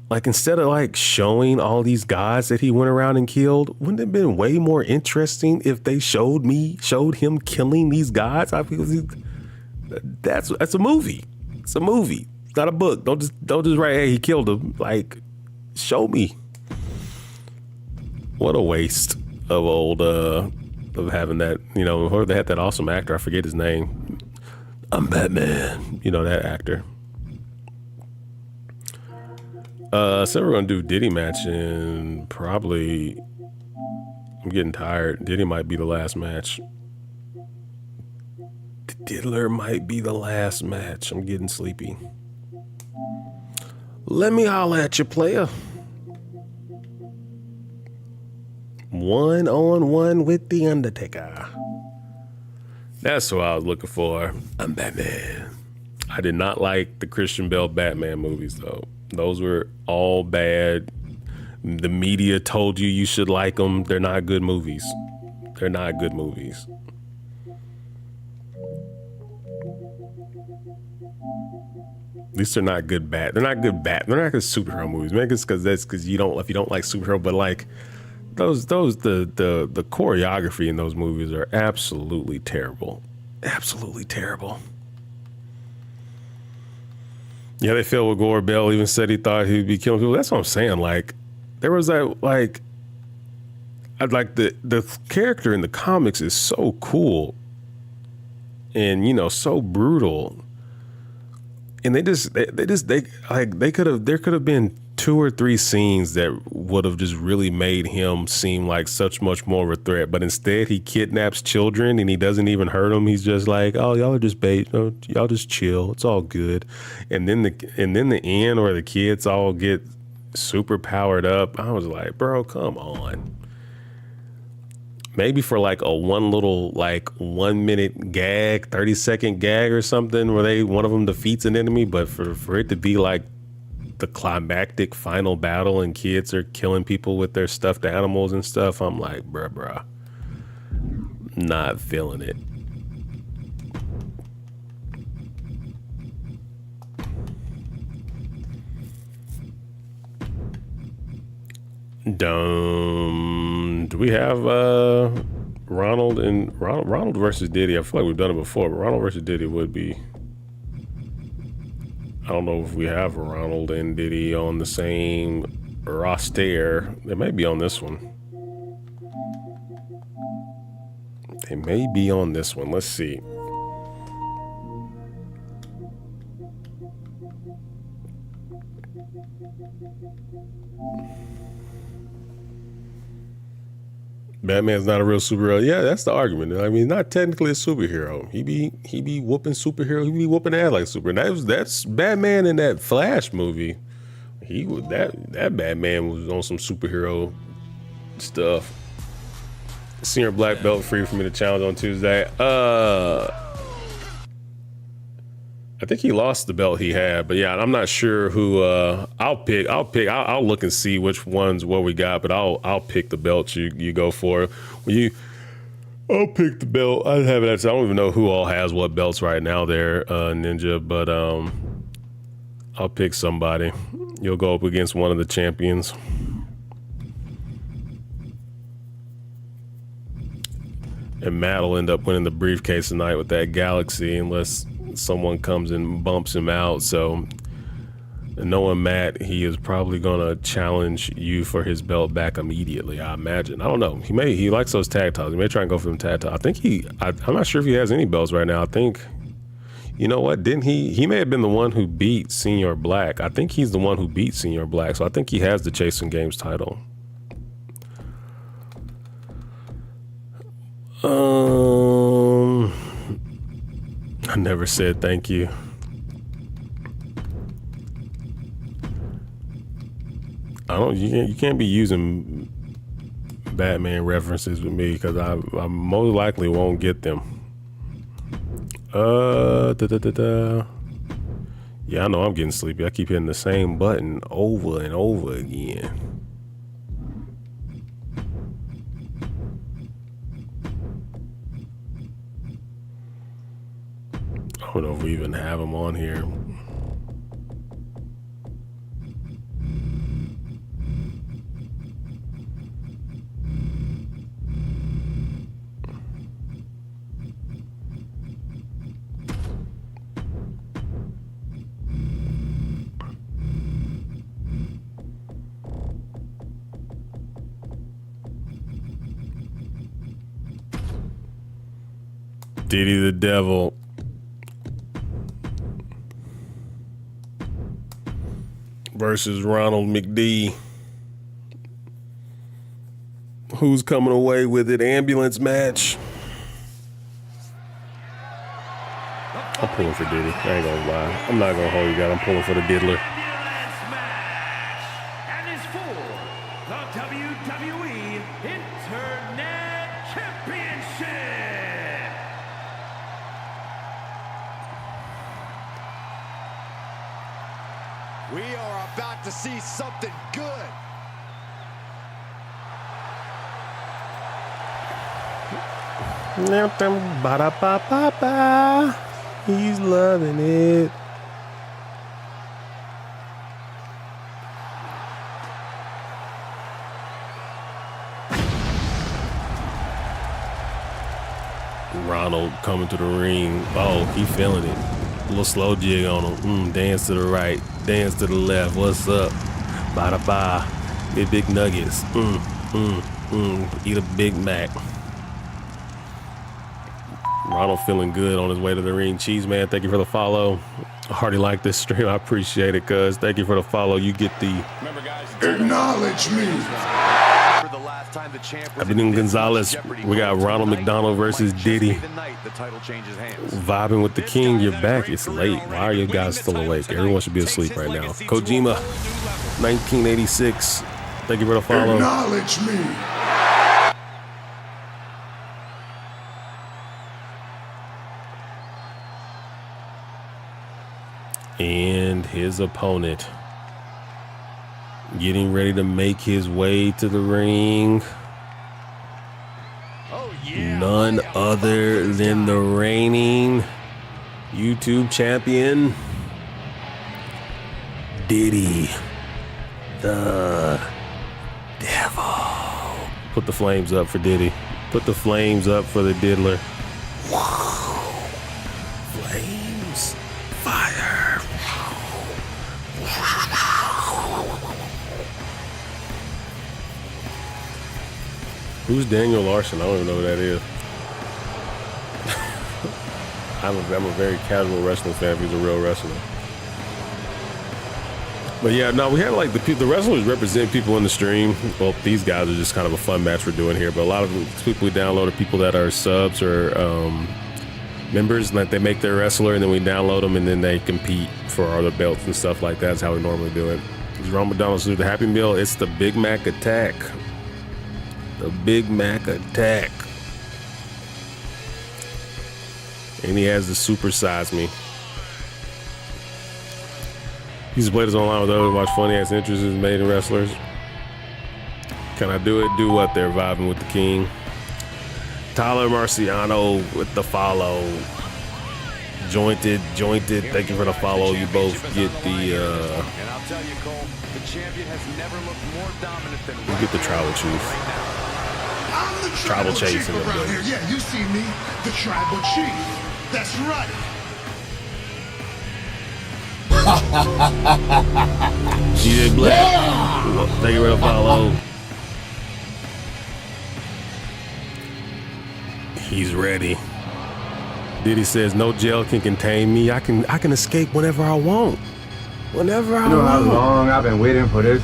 Like instead of like showing all these guys that he went around and killed, wouldn't it have been way more interesting if they showed him killing these guys? I feel that's a movie. It's a movie. It's not a book. Don't just write, hey, he killed him. Like, show me. What a waste of old of having that, you know, or they had that awesome actor, I forget his name. I'm Batman. You know, that actor. So we're gonna do Diddy match, and probably I'm getting tired. Diddy might be the last match. The Diddler might be the last match. I'm getting sleepy. Let me holler at you, player. 1-on-1 with The Undertaker. That's what I was looking for. I'm Batman. I did not like the Christian Bale Batman movies, though. Those were all bad. The media told you should like them. They're not good movies. They're not good movies. At least they're not good They're not good They're not good superhero movies. Maybe it's because if you don't like superhero, but like the choreography in those movies are absolutely terrible. Absolutely terrible. Yeah, they filled with Gore. Bell even said he thought he'd be killing people. That's what I'm saying. Like, there was that, like, I'd like the character in the comics is so cool and, you know, so brutal. And there could have been 2 or 3 scenes that would have just really made him seem like such much more of a threat. But instead, he kidnaps children and he doesn't even hurt them. He's just like, oh, y'all are just bait. Oh, y'all just chill. It's all good. And then the end where the kids all get super powered up. I was like, bro, come on. Maybe for like a one little, like 1 minute gag, 30-second gag or something where one of them defeats an enemy. But for it to be like the climactic final battle and kids are killing people with their stuffed animals and stuff, I'm like, bruh, not feeling it. Do we have Ronald versus Diddy? I feel like we've done it before, but Ronald versus Diddy would be. I don't know if we have Ronald and Diddy on the same roster. They may be on this one. They may be on this one. Let's see. Batman's not a real superhero. Yeah, that's the argument. I mean, not technically a superhero. He be whooping superhero. He be whooping ass like superhero. That's Batman in that Flash movie. He was that Batman was on some superhero stuff. Senior black belt free for me to challenge on Tuesday. I think he lost the belt he had, but yeah, I'm not sure who. I'll look and see which ones what we got, but I'll pick the belt you go for. I'll pick the belt. I have it. I don't even know who all has what belts right now there, Ninja, but I'll pick somebody. You'll go up against one of the champions. And Matt will end up winning the briefcase tonight with that Galaxy unless someone comes and bumps him out. So knowing Matt, he is probably gonna challenge you for his belt back immediately, I imagine. I don't know. He likes those tag titles. He may try and go for them tag titles. I think I'm not sure if he has any belts right now. I think, you know what, didn't he may have been the one who beat Senior Black. I think he's the one who beat Senior Black. So I think he has the Chasing Games title. I never said thank you. You can't be using Batman references with me because I most likely won't get them. Yeah, I know I'm getting sleepy. I keep hitting the same button over and over again. I don't know if we even have them on here. Diddy the Devil. Versus Ronald McD. Who's coming away with it? Ambulance match. I'm pulling for Diddy. I ain't gonna lie. I'm not gonna hold you guys. I'm pulling for the Diddler. Ambulance match. And is for the WWE Internet Championship. We are about to see something good. Ba-da-ba-ba-ba. He's loving it. Ronald coming to the ring. Oh, he feeling it. A little slow jig on him. Dance to the right, dance to the left. What's up? Ba-da-ba. Big nuggets. Eat a Big Mac. Ronald feeling good on his way to the ring. Cheese Man, thank you for the follow. I hardly like this stream. I appreciate it, cuz. Thank you for the follow. You get the acknowledge me. Abedin Gonzalez. We got Ronald McDonald versus Diddy. Vibing with the King. You're back. It's late. Why are you guys still awake? Everyone should be asleep right now. Kojima, 1986. Thank you for the follow. Acknowledge me. And his opponent getting ready to make his way to the ring. None other than the reigning YouTube champion, Diddy the Devil. Put the flames up for Diddy. Put the flames up for the Diddler. Flames. Fire. Who's Daniel Larson? I don't even know who that is. I'm a very casual wrestling fan. He's a real wrestler. But yeah, no, we had like the wrestlers represent people in the stream. Well, these guys are just kind of a fun match we're doing here. But a lot of people we download are people that are subs or members. That they make their wrestler and then we download them and then they compete for other belts and stuff like that. That's how we normally do it. Ronald McDonald's do the Happy Meal. It's the Big Mac attack. The Big Mac attack. And he has the Super Size Me. He's played us online with others, watch funny ass entrances made in wrestlers. Can I do it? Do what? They're vibing with the King. Tyler Marciano with the follow. Jointed. Thank you for the follow. You both get the And I'll tell you, Cole, the champion has never looked more dominant than you get the Tribal Chief. I'm the Tribal tribal Chief chief in the around building. here. Yeah, you see me, the tribal chief. That's right. DJ Black. Thank you for the follow. He's ready. Diddy says no jail can contain me. I can escape whenever I want. Whenever I You know how want. long I've been waiting for this?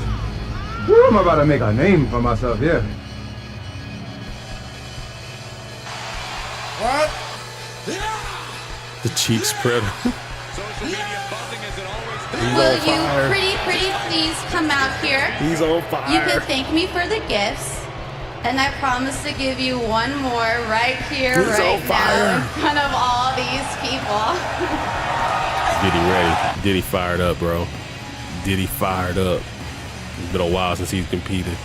Woo, I'm about to make a name for myself here. What? The cheek spreader. Will you pretty please come out here? He's on fire. You can thank me for the gifts. And I promise to give you one more right here, He's right on fire. now, in front of all these people. Diddy ready. Diddy fired up, bro. Diddy fired up. It's been a while since he's competed.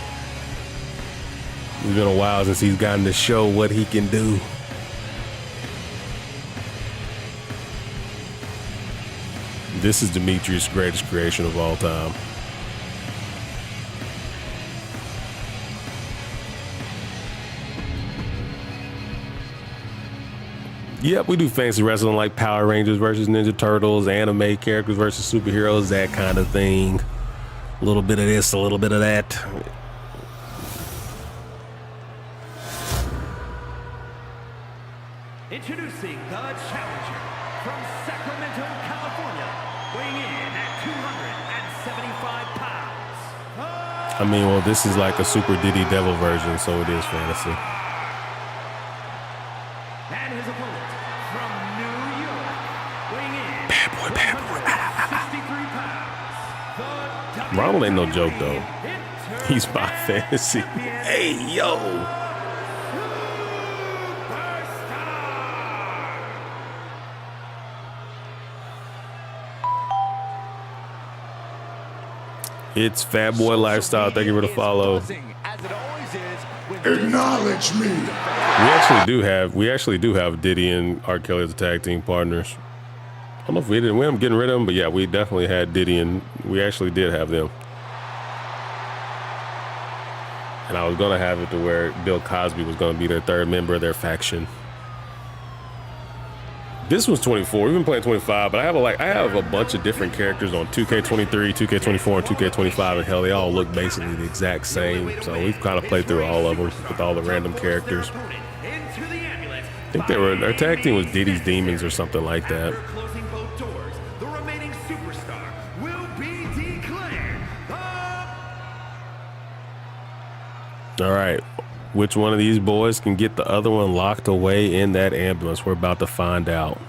It's been a while since he's gotten to show what he can do. This is Demetrius' greatest creation of all time. Yep, we do fancy wrestling like Power Rangers versus Ninja Turtles, anime characters versus superheroes, that kind of thing. A little bit of this, a little bit of that. Introducing the challenger from Sacramento, California, weighing in at 275 pounds. I mean, well, this is like a Super Diddy Devil version, so it is fantasy. And his opponent from New York, weighing in Bad boy. 163 pounds. Ronald ain't no joke, though. He's my fantasy. Hey, yo. It's Fat Boy Lifestyle. Thank you for the follow. Acknowledge me. We actually do have Diddy and R. Kelly as tag team partners. I don't know if we didn't. We ended up getting rid of them, but yeah, we definitely had Diddy, and we actually did have them. And I was gonna have it to where Bill Cosby was gonna be their third member of their faction. This one's 24. We've been playing 25, but I have a bunch of different characters on 2K23, 2K24, and 2K25, and hell, they all look basically the exact same. So we've kind of played through all of them with all the random characters. I think their tag team was Diddy's Demons or something like that. Closing both doors, the remaining superstar will be declared. All right. Which one of these boys can get the other one locked away in that ambulance? We're about to find out.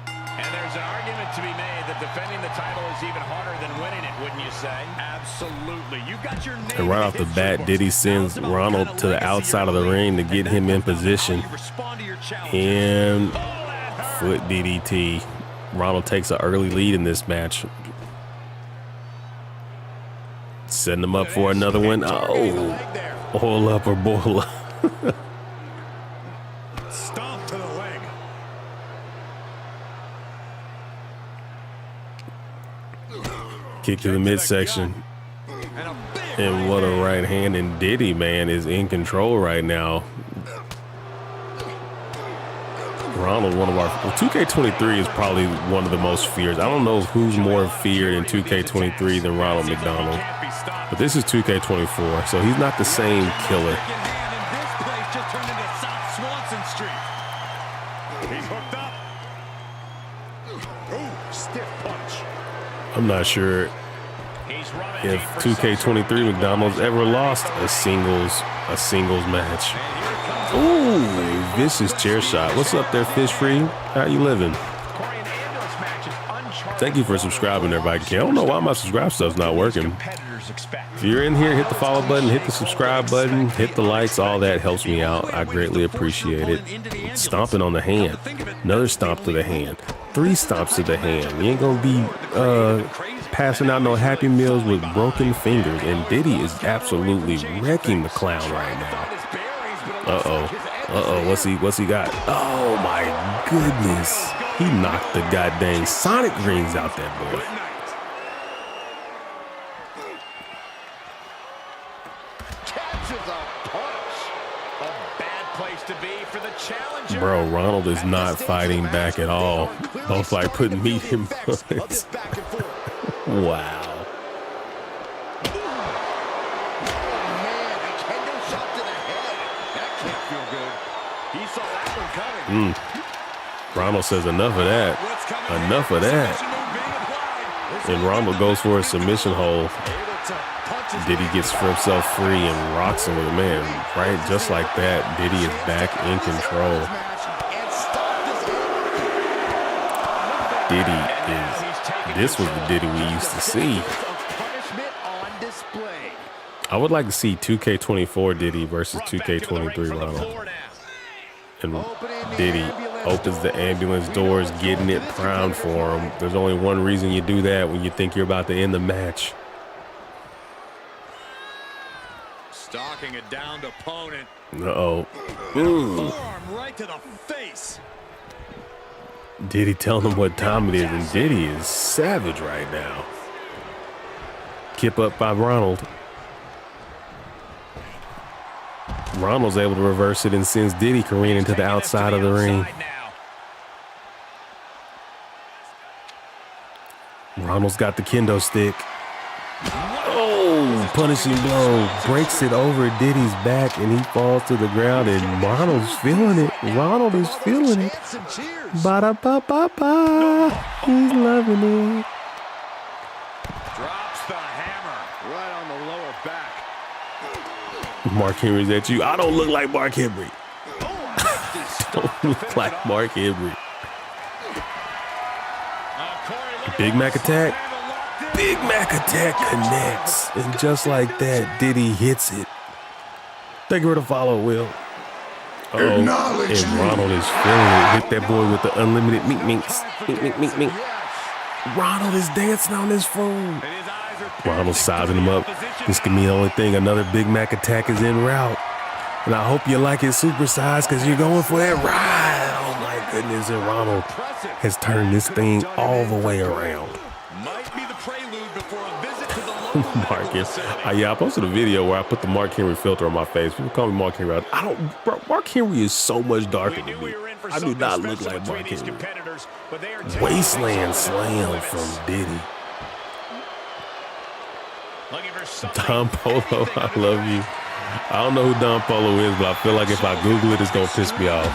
And there's an argument to be made that defending the title is even harder than winning it, wouldn't you say? Absolutely. You've got your name. And right off the bat, Diddy sends Ronald to the outside of the ring to get him in position. And foot DDT. Ronald takes an early lead in this match. Setting him up for another one. Oh. Oil up or boil up. Stomp to the leg. Kick to the midsection. And what a right hand. And Diddy, man, is in control right now. Ronald, one of our 2K23 is probably one of the most feared. I don't know who's more feared in 2K23 than Ronald McDonald. But this is 2K24, so he's not the same killer. I'm not sure if 2K23 McDonald's ever lost a singles match. Ooh, vicious chair shot. What's up there, Fish Free? How you living? Thank you for subscribing, everybody. I don't know why my subscribe stuff's not working. If you're in here, hit the follow button, hit the subscribe button, hit the likes. All that helps me out. I greatly appreciate it. Stomping on the hand. Another stomp to the hand. 3 stomps to the hand. You ain't gonna be passing out no Happy Meals with broken fingers. And Diddy is absolutely wrecking the clown right now. Uh-oh. What's he got? Oh my goodness. He knocked the goddamn Sonic rings out that boy. Bro, Ronald is not fighting back at all. Both like putting meat in buns. Wow. Ronald says enough of that. Enough of that. And Ronald goes for a submission hold. Diddy gets himself free and rocks him with a man. Right, just like that, Diddy is back in control. This was the Diddy we used to see. I would like to see 2K24 Diddy versus 2K23 Ronald. And Diddy opens the ambulance doors, getting it primed for him. There's only one reason you do that, when you think you're about to end the match. Stalking a downed opponent. Uh-oh. Forearm right to the face. Diddy telling him what time it is, and Diddy is savage right now. Kip up by Ronald. Ronald's able to reverse it and sends Diddy careening to the outside of the ring. Ronald's got the kendo stick. Oh! Oh, punishing blow. Breaks it over Diddy's back, and he falls to the ground, and Ronald's feeling it. Ronald is feeling it. Ba-da-ba-ba-ba. He's loving it. Drops the hammer right on the lower back. Mark Henry's at you. I don't look like Mark Henry. Don't look like Mark Henry. Big Mac attack. Big Mac attack connects. And just like that, Diddy hits it. Thank you for the follow, Will. And Ronald is feeling it. Hit that boy with the unlimited meat minks. Mink. Ronald is dancing on his phone. Ronald's sizing him up. This can be the only thing. Another Big Mac attack is en route. And I hope you like it supersized because you're going for that ride. Oh my goodness. And Ronald has turned this thing all the way around. Might be the prelude before a visit to the local Marcus. Yeah, I posted a video where I put the Mark Henry filter on my face. People call me Mark Henry. Bro, Mark Henry is so much darker than me. I do not look like Mark Henry. Wasteland slam from Diddy. Don Polo, I love you. I don't know who Don Polo is, but I feel like if I Google it, it's going to piss me off.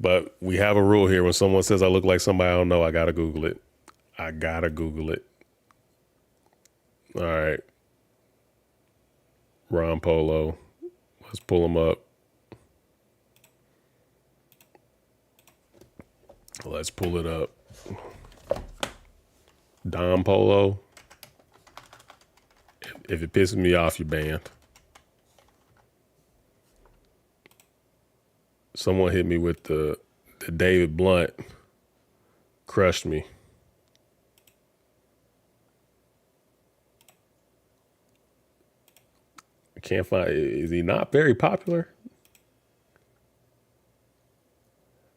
But we have a rule here. When someone says I look like somebody I don't know, I got to Google it. I got to Google it. All right. Ron Polo. Let's pull him up. Let's pull it up. Don Polo. If it pisses me off, you're banned. Someone hit me with the David Blunt. Crushed me. I can't find. Is he not very popular?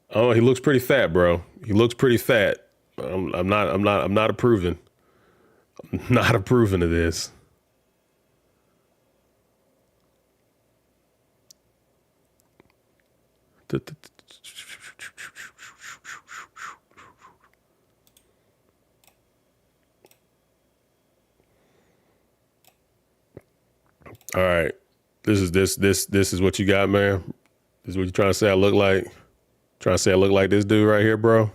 Oh, he looks pretty fat, bro. He looks pretty fat. I'm not approving. I'm not approving of this. All right. This is what you got, man. This is what you're trying to say I look like. Trying to say I look like this dude right here, bro.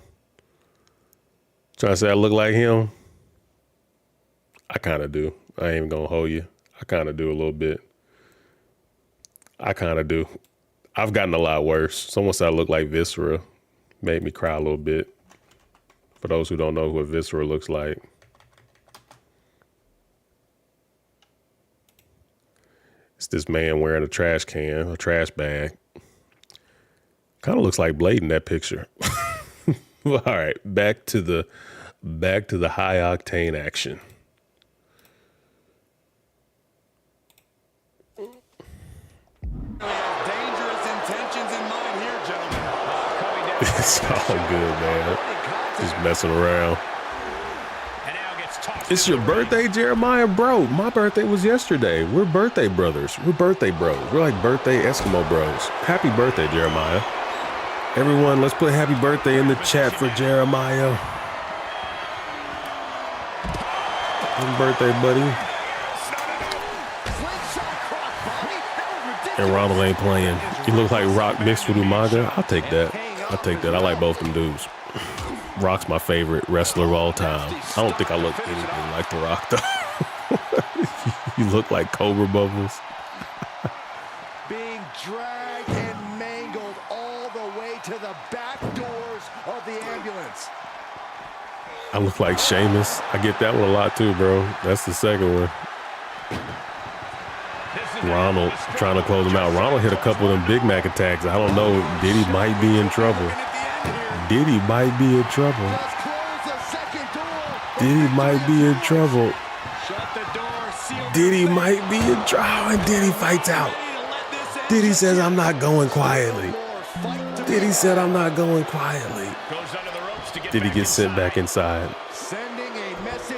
Trying to say I look like him. I kind of do. I ain't even gonna hold you. I kind of do a little bit. I kind of do. I've gotten a lot worse. Someone said I look like Viscera. Made me cry a little bit. For those who don't know what Viscera looks like. It's this man wearing a trash can, a trash bag. Kind of looks like Blade in that picture. All right, back to the high octane action. It's all good, man. Just messing around. It's your birthday, Jeremiah? Bro, my birthday was yesterday. We're birthday brothers. We're birthday bros. We're like birthday Eskimo bros. Happy birthday, Jeremiah. Everyone, let's put happy birthday in the chat for Jeremiah. Happy birthday, buddy. And Ronald ain't playing. He looks like Rock mixed with Umaga. I'll take that. I'll take that. I like both them dudes. Rock's my favorite wrestler of all time. I don't think I look anything like The Rock, though. You look like Cobra Bubbles. Being dragged and mangled all the way to the back doors of the ambulance. I look like Sheamus. I get that one a lot, too, bro. That's the second one. Ronald trying to close him out. Ronald hit a couple of them Big Mac attacks. I don't know. Diddy might be in trouble. Diddy might be in trouble. Diddy might be in trouble. Diddy might be in trouble. And Diddy fights out. Diddy says, I'm not going quietly. Diddy said, I'm not going quietly. Diddy gets sent back inside.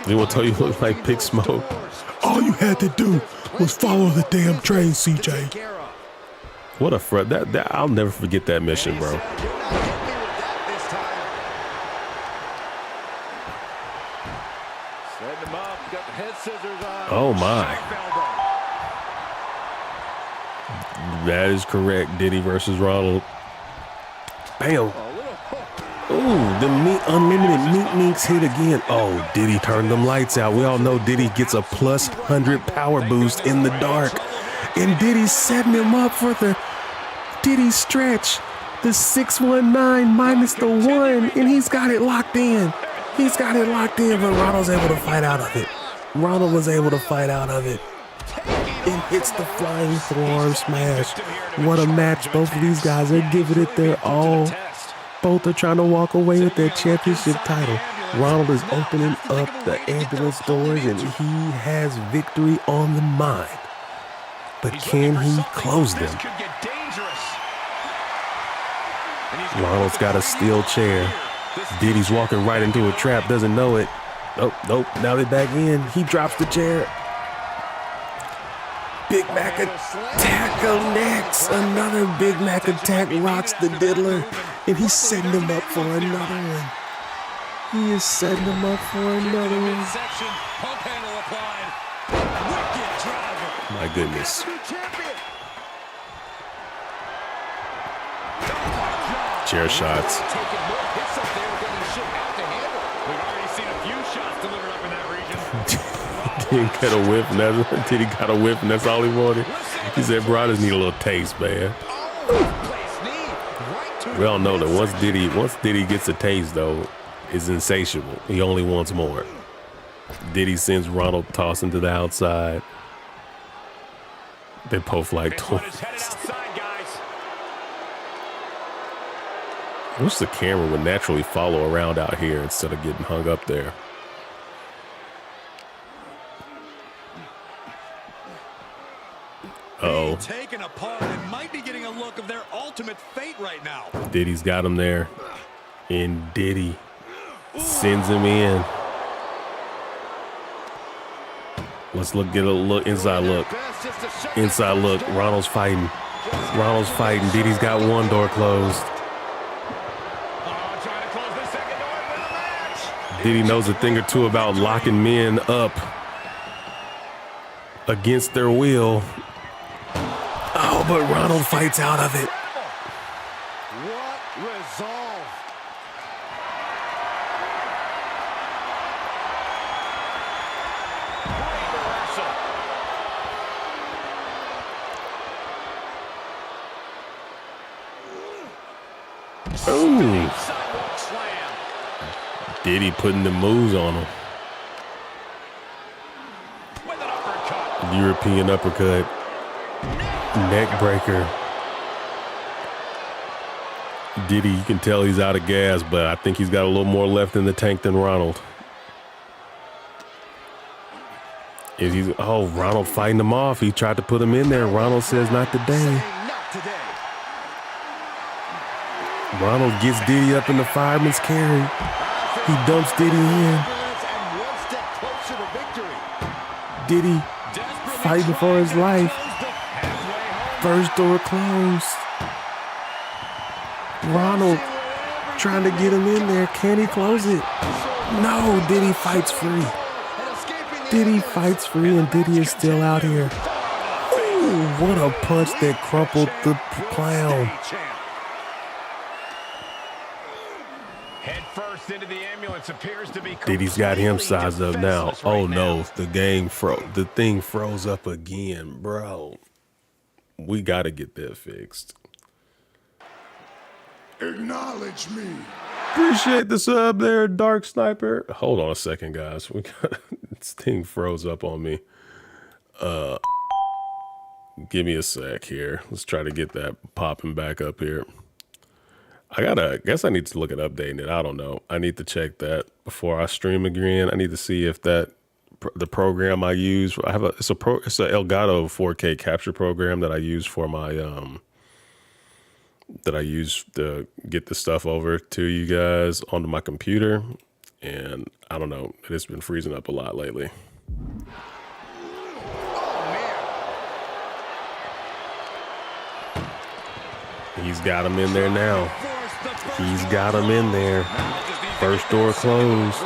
Anyone tell you look like Pig Smoke? All you had to do was follow the damn train, CJ. What a front. That I'll never forget that mission, bro. Setting him up, got the head scissors on. Oh, my. That is correct. Diddy versus Ronald. Bam. Ooh, the unlimited meat minks hit again. Oh, Diddy turned them lights out. We all know Diddy gets a plus 100 power boost in the dark. And Diddy's setting him up for the Diddy stretch. The 619 minus the 1. And he's got it locked in. He's got it locked in, but Ronald's able to fight out of it. Ronald was able to fight out of it. And hits the flying forearm smash. What a match. Both of these guys are giving it their all. Both are trying to walk away with their championship title. Ronald is opening up the ambulance doors and he has victory on the mind. But can he close them? Ronald's got a steel chair. Diddy's walking right into a trap, doesn't know it. Oh, nope, now they're back in. He drops the chair. Big Mac attack connects. Another Big Mac attack rocks the diddler. And he's setting him up for another one. He is setting him up for another one. My goodness. Chair shots. Didn't get a whiff, and Diddy got a whiff, and that's all he wanted. He said, bro, I just need a little taste, man. We all know that once Diddy gets a taste, though, it's insatiable. He only wants more. Diddy sends Ronald tossing to the outside. They both like toys. I wish the camera would naturally follow around out here instead of getting hung up there. Uh-oh. Taken apart and might be getting a look of their ultimate fate right now. Diddy's got him there. And Diddy sends him in. Let's get a look, inside look. Inside look. Ronald's fighting. Diddy's got one door closed. Diddy knows a thing or two about locking men up against their will. Oh, but Ronald fights out of it. What resolve. Ooh. Diddy putting the moves on him. European uppercut. Neck breaker. Diddy, you can tell he's out of gas, but I think he's got a little more left in the tank than Ronald. Ronald fighting him off. He tried to put him in there. Ronald says, not today. Ronald gets Diddy up in the fireman's carry. He dumps Diddy in. Diddy fighting for his life. First door closed. Ronald trying to get him in there. Can he close it? No, Diddy fights free. Diddy fights free and Diddy is still out here. Ooh, what a punch that crumpled the clown. Head first into the ambulance appears to be. Diddy's got him sized up now. Oh no, the thing froze up again, bro. We gotta get that fixed. Acknowledge me. Appreciate the sub there, Dark Sniper. Hold on a second, guys. This thing froze up on me. Give me a sec here. Let's try to get that popping back up here. I guess I need to look at updating it. I don't know. I need to check that before I stream again. I need to see if the program I use, it's a Elgato 4K capture program that I use for my that I use to get the stuff over to you guys onto my computer. And I don't know, it's been freezing up a lot lately. He's got him in there now. He's got him in there. First door closed.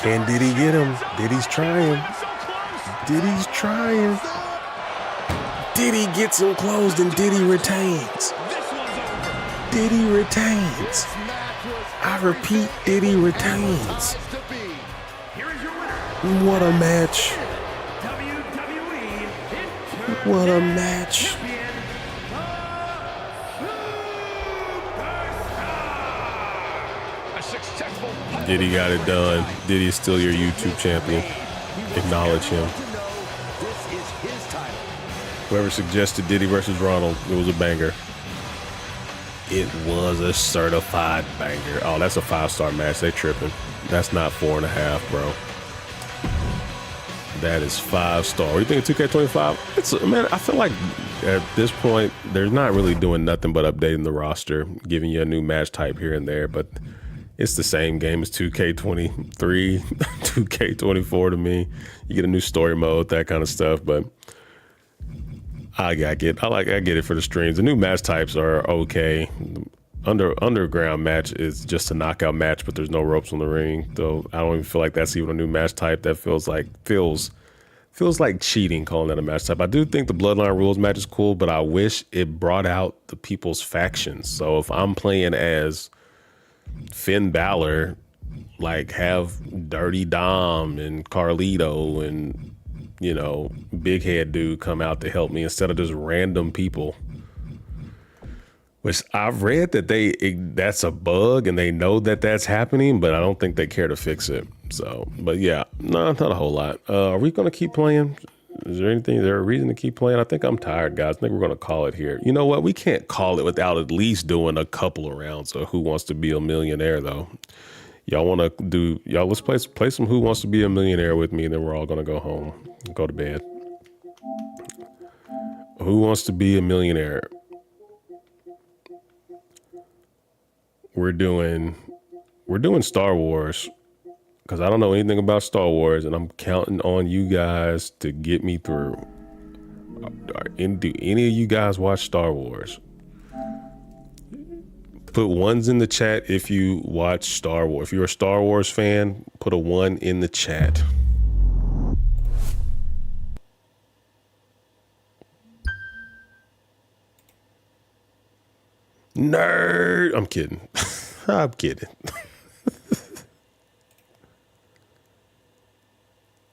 Can Diddy get him? Diddy's trying. Diddy's trying. Diddy gets him closed and Diddy retains. Diddy retains. I repeat, Diddy retains. What a match. What a match. Diddy got it done. Diddy is still your YouTube champion. Acknowledge him. Whoever suggested Diddy versus Ronald, it was a banger. It was a certified banger. Oh, that's a 5-star match. They tripping. That's not 4.5, bro. That is 5-star. What do you think of 2K25? It's, man, I feel like at this point, they're not really doing nothing but updating the roster, giving you a new match type here and there, but it's the same game as 2K23, 2K24 to me. You get a new story mode, that kind of stuff, but I get it for the streams. The new match types are okay. Underground match is just a knockout match, but there's no ropes on the ring. Though I don't even feel like that's even a new match type. That feels like cheating calling that a match type. I do think the Bloodline Rules match is cool, but I wish it brought out the people's factions. So if I'm playing as Finn Balor, like have Dirty Dom and Carlito and, you know, big head dude come out to help me instead of just random people. Which I've read that that's a bug and they know that that's happening, but I don't think they care to fix it. So, but yeah, no, not a whole lot. Are we going to keep playing? Is there a reason to keep playing? I think I'm tired, guys. I think we're going to call it here. You know what? We can't call it without at least doing a couple of rounds of Who Wants to Be a Millionaire, though. Y'all want to do, let's play some Who Wants to Be a Millionaire with me, and then we're all going to go home and go to bed. Who Wants to Be a Millionaire? We're doing Star Wars because I don't know anything about Star Wars, and I'm counting on you guys to get me through. Do any of you guys watch Star Wars? Put ones in the chat if you watch Star Wars. If you're a Star Wars fan, put a 1 in the chat. Nerd. I'm kidding. I'm kidding.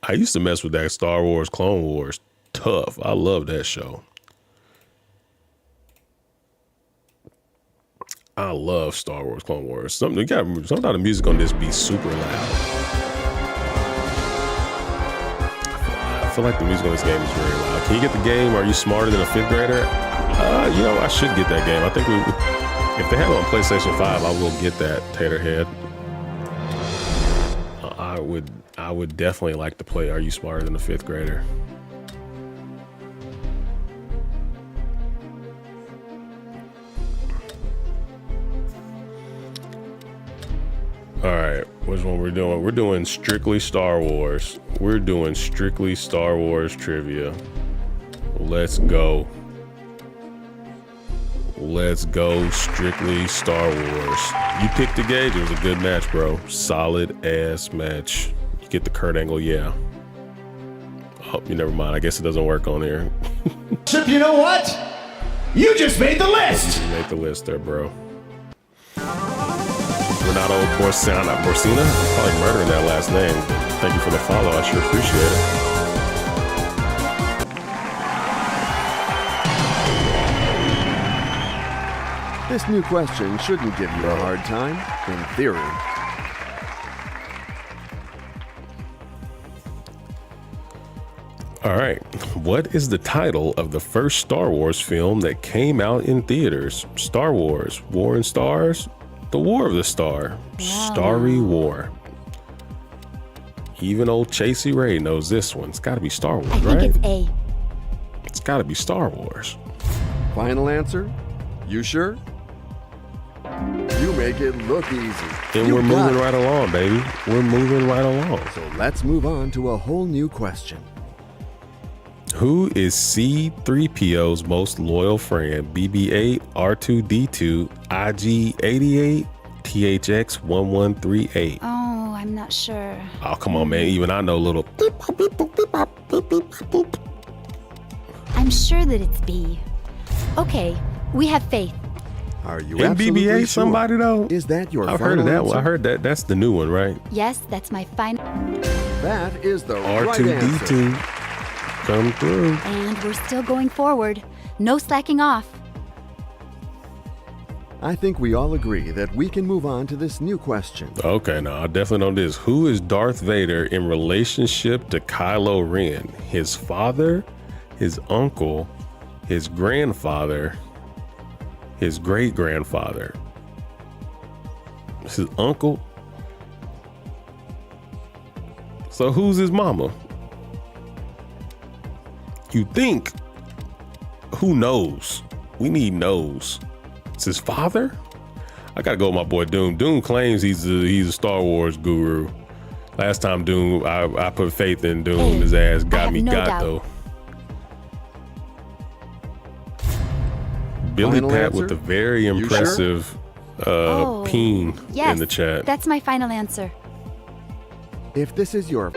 I used to mess with that Star Wars Clone Wars. Tough. I love that show. I love Star Wars Clone Wars. Sometimes the music on this be super loud. I feel like the music on this game is very loud. Can you get the game? Are you smarter than a 5th grader? You know, I should get that game. I think if they have it on PlayStation 5, I will get that, Taterhead. I would definitely like to play Are You Smarter Than a 5th Grader? All right, which one we're doing? We're doing strictly Star Wars. We're doing strictly Star Wars trivia. Let's go. Let's go strictly Star Wars. You picked the gauge. It was a good match, bro. Solid ass match. You get the Kurt Angle, yeah. Oh, you never mind. I guess it doesn't work on here. Chip, you know what? You just made the list. You made the list there, bro. Renato Borsina. Probably murdering that last name. Thank you for the follow. I sure appreciate it. This new question shouldn't give you a hard time, in theory. All right. What is the title of the first Star Wars film that came out in theaters? Star Wars, War and Stars, The War of the Star, Starry War. Even old Chasey Ray knows this one. It's got to be Star Wars, right? I think it's A. It's got to be Star Wars. Final answer? You sure? You make it look easy. And we're moving right along, baby. We're moving right along. So let's move on to a whole new question. Who is C-3PO's most loyal friend? BB-8, R2-D2, IG-88, THX-1138. Oh, I'm not not sure. Oh, come on, man. Even I know little. I'm sure that it's B. Okay, we have faith. Are you In absolutely BBA sure? somebody though? Is that your I've final heard of that answer? one. I heard that. That's the new one, right? Yes, that's my final. That is the right answer. R2D2. Come through. And we're still going forward. No slacking off. I think we all agree that we can move on to this new question. Okay, now I definitely know this. Who is Darth Vader in relationship to Kylo Ren? His father, his uncle, his grandfather, his great-grandfather. His uncle. So who's his mama? You think? Who knows? We need knows. It's his father? I gotta go with my boy Doom. Doom claims he's a Star Wars guru. Last time Doom, I put faith in Doom. Hey, his ass got I have me no got doubt. though. Billy Final Pat answer? with a very You sure? impressive peen Yes, in the chat. that's my final answer. If this is your...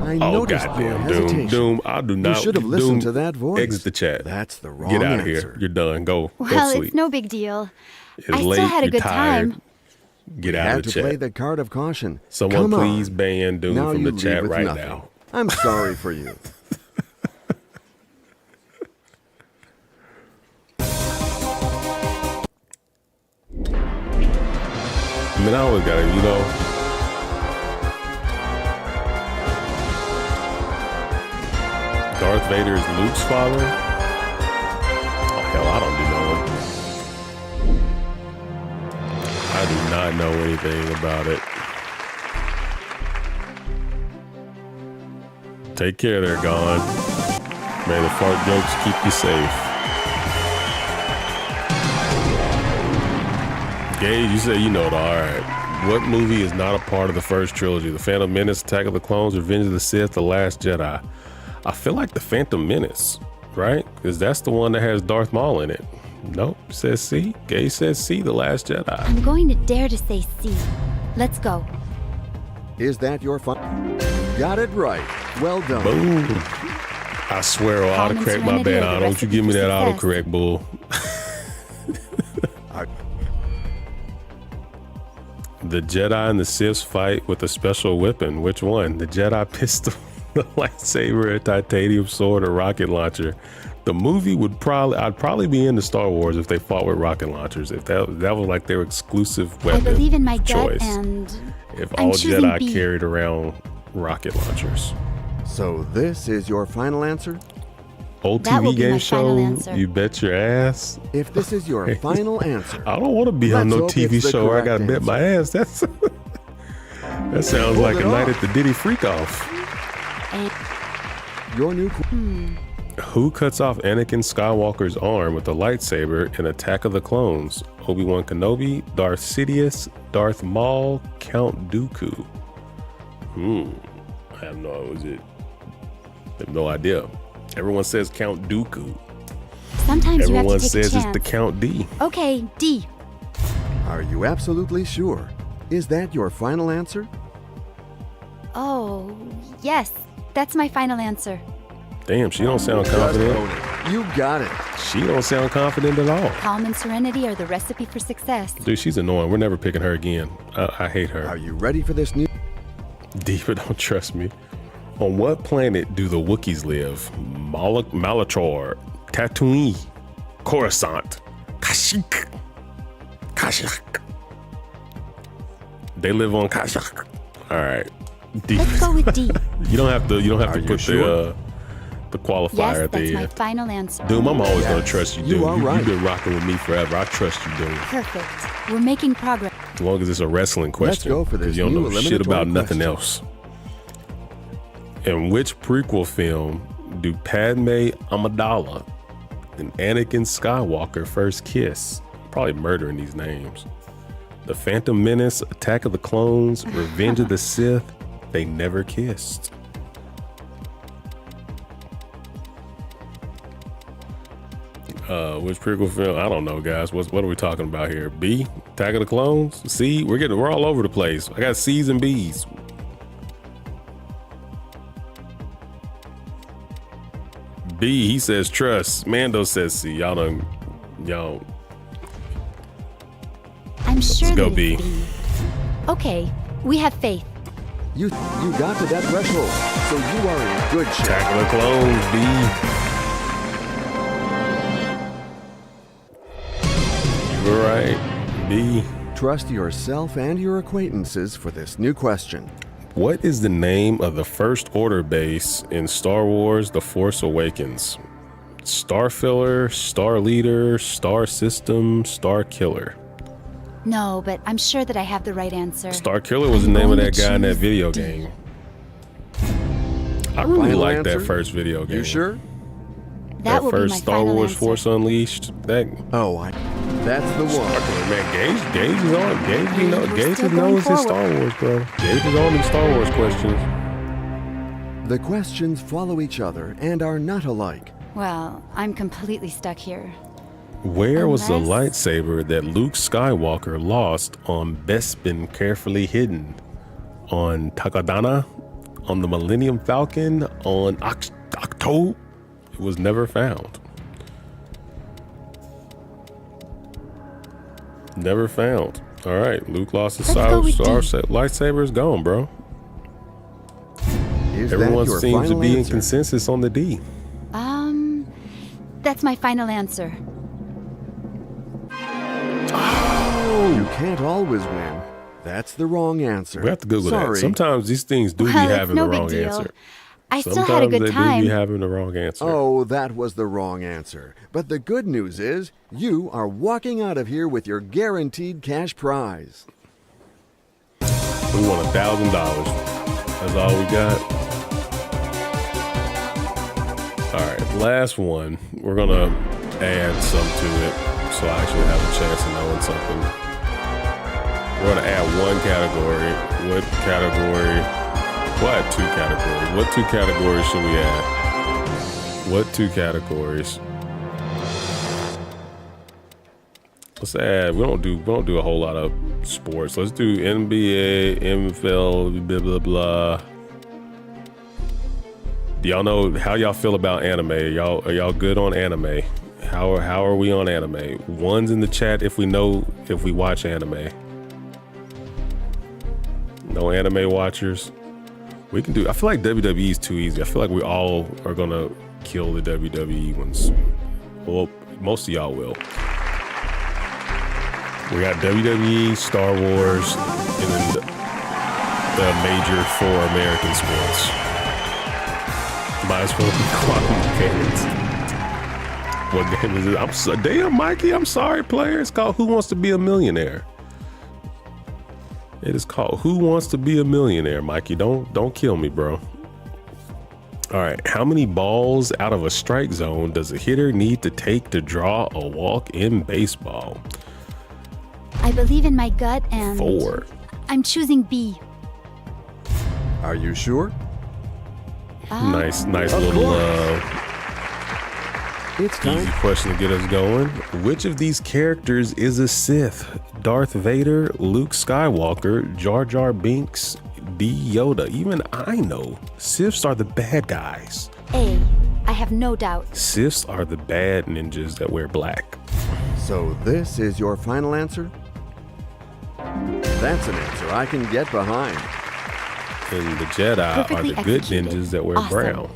I Oh, noticed your goddamn, hesitation. Doom. I do not. You should have listened Doom, to that voice. Exit the chat. That's the wrong Get out of answer. here. You're done. Go Well, sleep. it's no big deal. It's I late. still had a You're good tired. time. Get You out had of the to play chat. the card of caution. Someone Come please on. ban Doom Now from you the leave chat with right nothing. now. I'm sorry for you. I mean, I always gotta, Darth Vader is Luke's father? Oh, hell, I don't know. I do not know anything about it. Take care there, Gone. May the fart jokes keep you safe. Gage, you say you know it. All right. What movie is not a part of the first trilogy? The Phantom Menace, Attack of the Clones, Revenge of the Sith, The Last Jedi. I feel like The Phantom Menace, right? Because that's the one that has Darth Maul in it. Nope, says C. Gage says C, The Last Jedi. I'm going to dare to say C. Let's go. Is that your fun? Got it right. Well done. Boom. I swear I'll Calm and autocorrect my serenity bad. are the Don't you give me recipe that for success. autocorrect, bull. The Jedi and the Sith fight with a special weapon. Which one? The Jedi pistol, the lightsaber, a titanium sword, or rocket launcher. The movie would I'd probably be into Star Wars if they fought with rocket launchers. If that was like their exclusive I weapon believe in my of gut choice. and If I'm all choosing Jedi B. carried around rocket launchers. So this is your final answer? Old That will TV be my game final show, answer. you bet your ass. If this is your final answer, I don't want to be on Let's no hope TV it's the show where I correct gotta bet my ass. That's that sounds like a night at the Diddy Freak Off. your new... Who cuts off Anakin Skywalker's arm with a lightsaber in Attack of the Clones? Obi-Wan Kenobi, Darth Sidious, Darth Maul, Count Dooku. I have no idea. Everyone says Count Dooku. sometimes you have Everyone to take says a it's chance. the Count D. Okay, D. Are you absolutely sure? Is that your final answer? Oh, yes. That's my final answer. Damn, she don't sound Just confident. own it. You got it. She don't sound confident at all. Calm and serenity are the recipe for success. Dude, she's annoying. We're never picking her again. I hate her. Are you ready for this new... Diva, don't trust me. On what planet do the Wookiees live? Malachor, Tatooine, Coruscant, Kashyyyk. They live on Kashyyyk. All right. Diva. Let's go with D. You don't have to. You don't have Are to you put sure? the qualifier Yes, at that's the my end. final answer. Doom, I'm always gonna Yes, trust you, you Doom. are right. You've been rocking with me forever. I trust you, Doom. Perfect. We're making progress. As long as it's a wrestling question. go for this 'cause you don't new know shit about eliminatory nothing question. else. In which prequel film do Padme Amidala and Anakin Skywalker first kiss? Probably murdering these names. The Phantom Menace, Attack of the Clones, Revenge of the Sith. They never kissed. Which prequel film? I don't know, guys. What are we talking about here? B, Attack of the Clones? C, we're all over the place. I got C's and B's. B, he says trust. Mando says C. Y'all. I'm sure Let's go that B. it's B. Okay, we have faith. You got to that threshold, so you are in good shape. Tackle the clothes, B. You're right, B. Trust yourself and your acquaintances for this new question. What is the name of the First Order base in Star Wars The Force Awakens? Star Filler, Star Leader, Star System, Star Killer. No, but I'm sure that I have the right answer. Star Killer was I'm the name of going that to guy in that choose video D. game. I really Final liked answer? that first video game. You sure? That will be first my Star final Wars answer. Force Unleashed. That's the Star one. Killer, man. Gage is on. We're Gage still knows going his Star Wars, bro. Gage is on these Star Wars questions. The questions follow each other and are not alike. Well, I'm completely stuck here. Where was the Unless- lightsaber that Luke Skywalker lost on Bespin carefully hidden? On Takodana? On the Millennium Falcon? On Octo? It was never found. Never found. All right, Luke lost his Let's go with D. lightsaber is gone, bro. Is Everyone that your seems to final be in answer? consensus on the D. That's my final answer. You can't always win. That's the wrong answer. We have to Google Sorry. that. Sometimes these things do be Well, it's having no the big wrong deal. answer. I still Sometimes had a good they time. do be having the wrong answer. Oh, that was the wrong answer. But the good news is, you are walking out of here with your guaranteed cash prize. We won $1,000. That's all we got. All right, last one. We're gonna add some to it, so I actually have a chance of knowing something. We're gonna add one category. What category? What two categories? What two categories should we add? What two categories? Let's add. We don't do a whole lot of sports. Let's do NBA, NFL, blah blah blah. Do y'all know how y'all feel about anime? Are y'all good on anime? How are we on anime? One's in the chat if we watch anime. No anime watchers. We can do. I feel like WWE is too easy. I feel like we all are gonna kill the WWE ones. Well, most of y'all will. We got WWE, Star Wars, and then the major four American sports. Might as well be quantum mechanics. What game is it? Damn, Mikey, I'm sorry, player. It's called Who Wants to Be a Millionaire. It is called Who Wants to Be a Millionaire, Mikey. Don't kill me, bro. All right, how many balls out of a strike zone does a hitter need to take to draw a walk in baseball? I believe in my gut and 4. I'm choosing B. Are you sure? Nice Of little It's time. easy question to get us going. Which of these characters is a Sith? Darth Vader, Luke Skywalker, Jar Jar Binks, D. Yoda. Even I know Siths are the bad guys. A. I have no doubt. Siths are the bad ninjas that wear black. So this is your final answer? That's an answer I can get behind. And the Jedi are Perfectly the good executed. ninjas that wear Awesome. brown.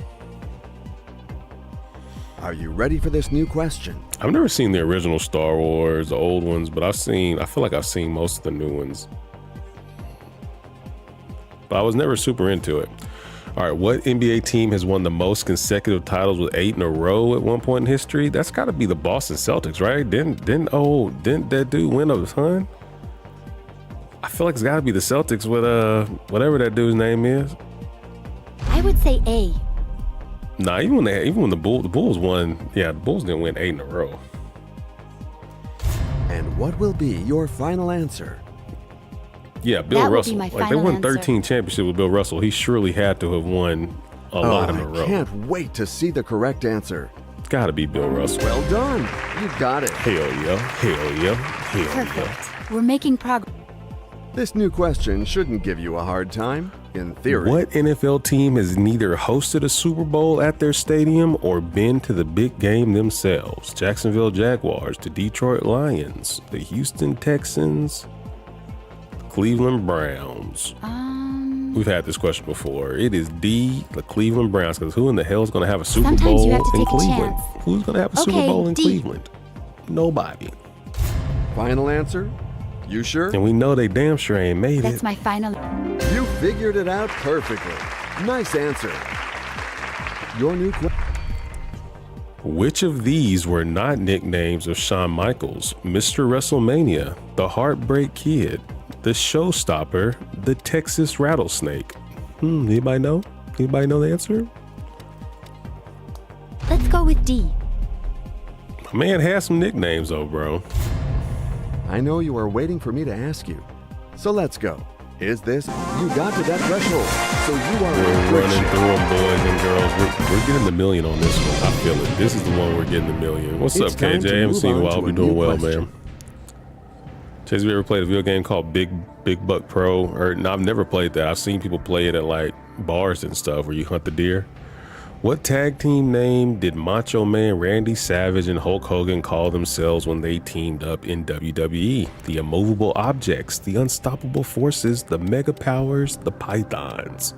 Are you ready for this new question? I've never seen the original Star Wars, the old ones, but I feel like I've seen most of the new ones. But I was never super into it. All right, what NBA team has won the most consecutive titles with 8 in a row at one point in history? That's got to be the Boston Celtics, right? Didn't that dude win a ton? I feel like it's got to be the Celtics with whatever that dude's name is. I would say A. Nah, even when the Bulls won, yeah, the Bulls didn't win 8 in a row. And what will be your final answer? Yeah, Bill That will Russell. be my Like they final won answer. 13 championships with Bill Russell. He surely had to have won a lot in a row. I can't wait to see the correct answer. It's got to be Bill Russell. Well done. You got it. Hell yeah, hell yeah, hell yeah. Perfect. We're making progress. This new question shouldn't give you a hard time. In theory. What NFL team has neither hosted a Super Bowl at their stadium or been to the big game themselves? Jacksonville Jaguars, the Detroit Lions, the Houston Texans, Cleveland Browns. We've had this question before. It is D, the Cleveland Browns, because who in the hell is going to have a Super Sometimes you Bowl have to in take a Cleveland? chance. Who's going to have a Super Okay, Bowl in D. Cleveland? Nobody. Final answer? You sure? And we know they damn sure ain't made That's it. my final. You figured it out perfectly. Nice answer. Your new question. Which of these were not nicknames of Shawn Michaels? Mr. WrestleMania, the Heartbreak Kid, the Showstopper, the Texas Rattlesnake. Anybody know? Anybody know the answer? Let's go with D. My man has some nicknames though, bro. I know you are waiting for me to ask you. So let's go. Is this? You got to that threshold. So you are We're in good running shape. through them, boys and girls. We're getting the million on this one. I feel it. This is the one we're getting the million. What's It's up, time KJ? to I haven't move seen you in a on while. to Hope a you're doing new well, question. man. Chase, have you ever played a video game called Big Buck Pro? Or no, I've never played that. I've seen people play it at like bars and stuff where you hunt the deer. What tag team name did Macho Man Randy Savage and Hulk Hogan call themselves when they teamed up in WWE? The Immovable Objects, the Unstoppable Forces, the Mega Powers, the Pythons.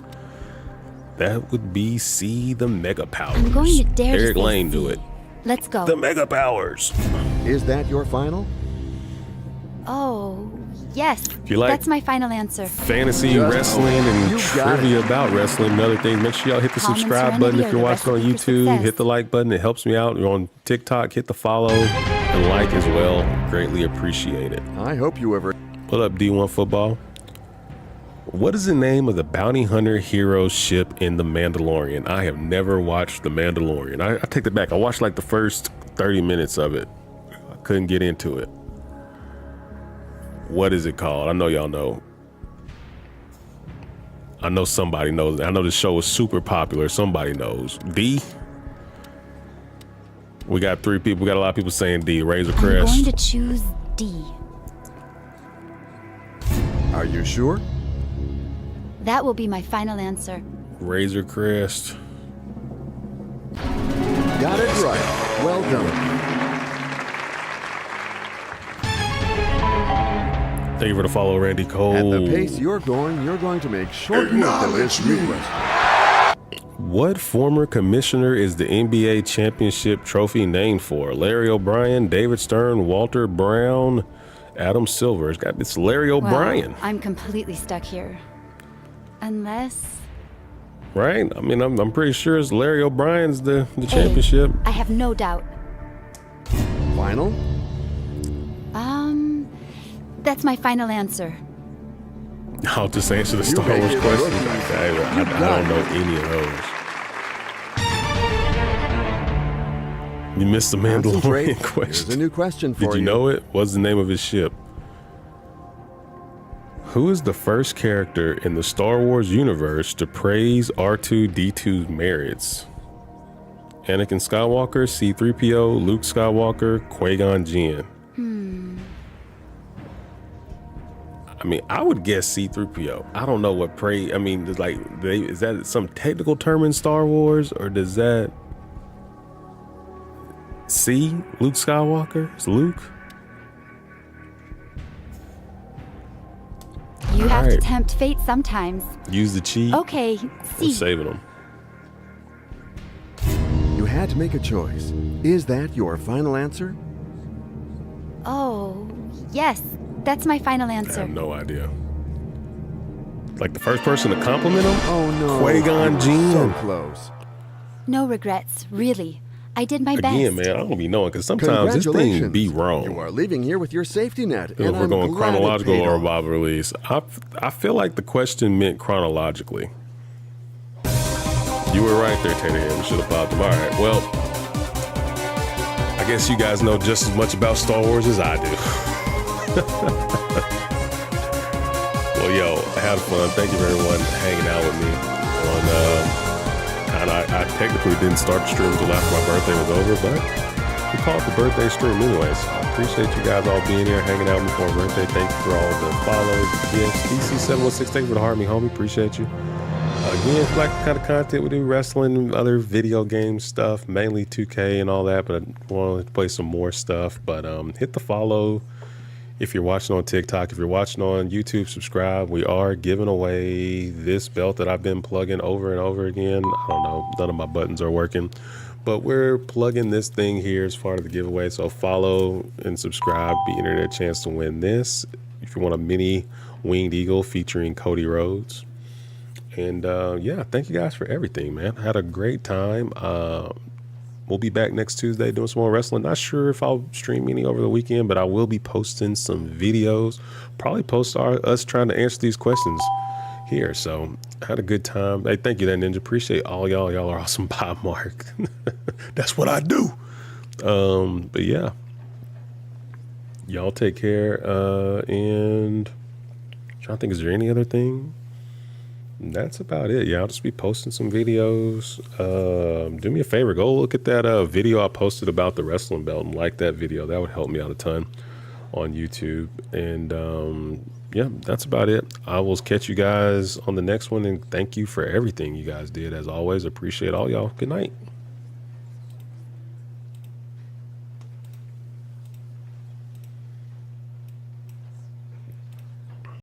That would be C, the Mega Powers. I'm going to dare Eric to say Lane do C. it. Let's go. The Mega Powers. Is that your final? Oh, yes. you like- That's my final answer. Fantasy Just wrestling and you got trivia it. about wrestling and other things. Make sure y'all hit the Common subscribe button if serenity you're or the watching on recipe for YouTube. success. Hit the like button. It helps me out. You're on TikTok. Hit the follow and like as well. Greatly appreciate it. I hope you ever. What up, D1 Football? What is the name of the bounty hunter hero ship in The Mandalorian? I have never watched The Mandalorian. I take that back. I watched like the first 30 minutes of it. I couldn't get into it. What is it called? I know y'all know. I know somebody knows. I know this show is super popular. Somebody knows. D? We got 3 people. We got a lot of people saying D. Razor I'm Crest. going to choose D. Are you sure? That will be my final answer. Razor Crest. Got it right. Well done. Thank you for the follow, Randy Cole. At the pace you're going to make short work of this new question. What former commissioner is the NBA championship trophy named for? Larry O'Brien, David Stern, Walter Brown, Adam Silver. It's Larry O'Brien, Well, I'm completely stuck here. Unless... right? I mean, I'm pretty sure it's Larry O'Brien's the A. championship. I have no doubt. Final? That's my final answer. I'll just answer the You Star make Wars it question. look easy. I don't know any of those. You missed the Concentrate. Mandalorian Here's a question. new question for Did you know it? What's the name of his ship? Who is the first character in the Star Wars universe to praise R2-D2's merits? Anakin Skywalker, C-3PO, Luke Skywalker, Qui-Gon Jinn. I mean, I would guess C-3PO. I don't know what praise. I mean, it's like, is that some technical term in Star Wars, or does that C? Luke Skywalker? It's Luke. You have to Alright. tempt fate sometimes. Use the cheat. Okay, We're C. saving them. You had to make a choice. Is that your final answer? Oh, yes. That's my final I answer. have no idea. Like the first person to compliment him? Oh no. Qui-Gon Jinn. So close. No regrets, really. I did my Again, best. man, I don't be knowing because sometimes this thing be You wrong. are leaving here with your safety net. If and we're I'm going glad it chronological paid or off. Bible release, I feel like the question meant chronologically. You were right there, Tater. We should have popped him. All right, well, I guess you guys know just as much about Star Wars as I do. Well, yo, I had fun. Thank you for everyone hanging out with me. I technically didn't start the stream until after my birthday was over, but we call it the birthday stream anyways. I appreciate you guys all being here, hanging out with me for my birthday. Thank you for all the follows, the gifts. DC716, thank you for the heart, me homie. Appreciate you. Again, if you like the kind of content we do, wrestling, other video game stuff, mainly 2K and all that, but I want to play some more stuff. But hit the follow if you're watching on TikTok. If you're watching on YouTube, subscribe. We are giving away this belt that I've been plugging over and over again. I don't know, none of my buttons are working, but we're plugging this thing here as part of the giveaway. So follow and subscribe, be entered a chance to win this. If you want a mini winged eagle featuring Cody Rhodes. And yeah, thank you guys for everything, man. I had a great time. We'll be back next Tuesday doing some more wrestling. Not sure if I'll stream any over the weekend, but I will be posting some videos. Probably post us trying to answer these questions here. So I had a good time. Hey, thank you, that ninja. Appreciate all y'all. Y'all are awesome. Bye, Mark. That's what I do. But yeah, y'all take care. And I'm trying to think, is there any other thing? That's about it. Yeah, I'll just be posting some videos. Do me a favor, go look at that video I posted about the wrestling belt and like that video. That would help me out a ton on YouTube. And yeah, that's about it. I will catch you guys on the next one, and thank you for everything you guys did. As always, appreciate all y'all. Good night.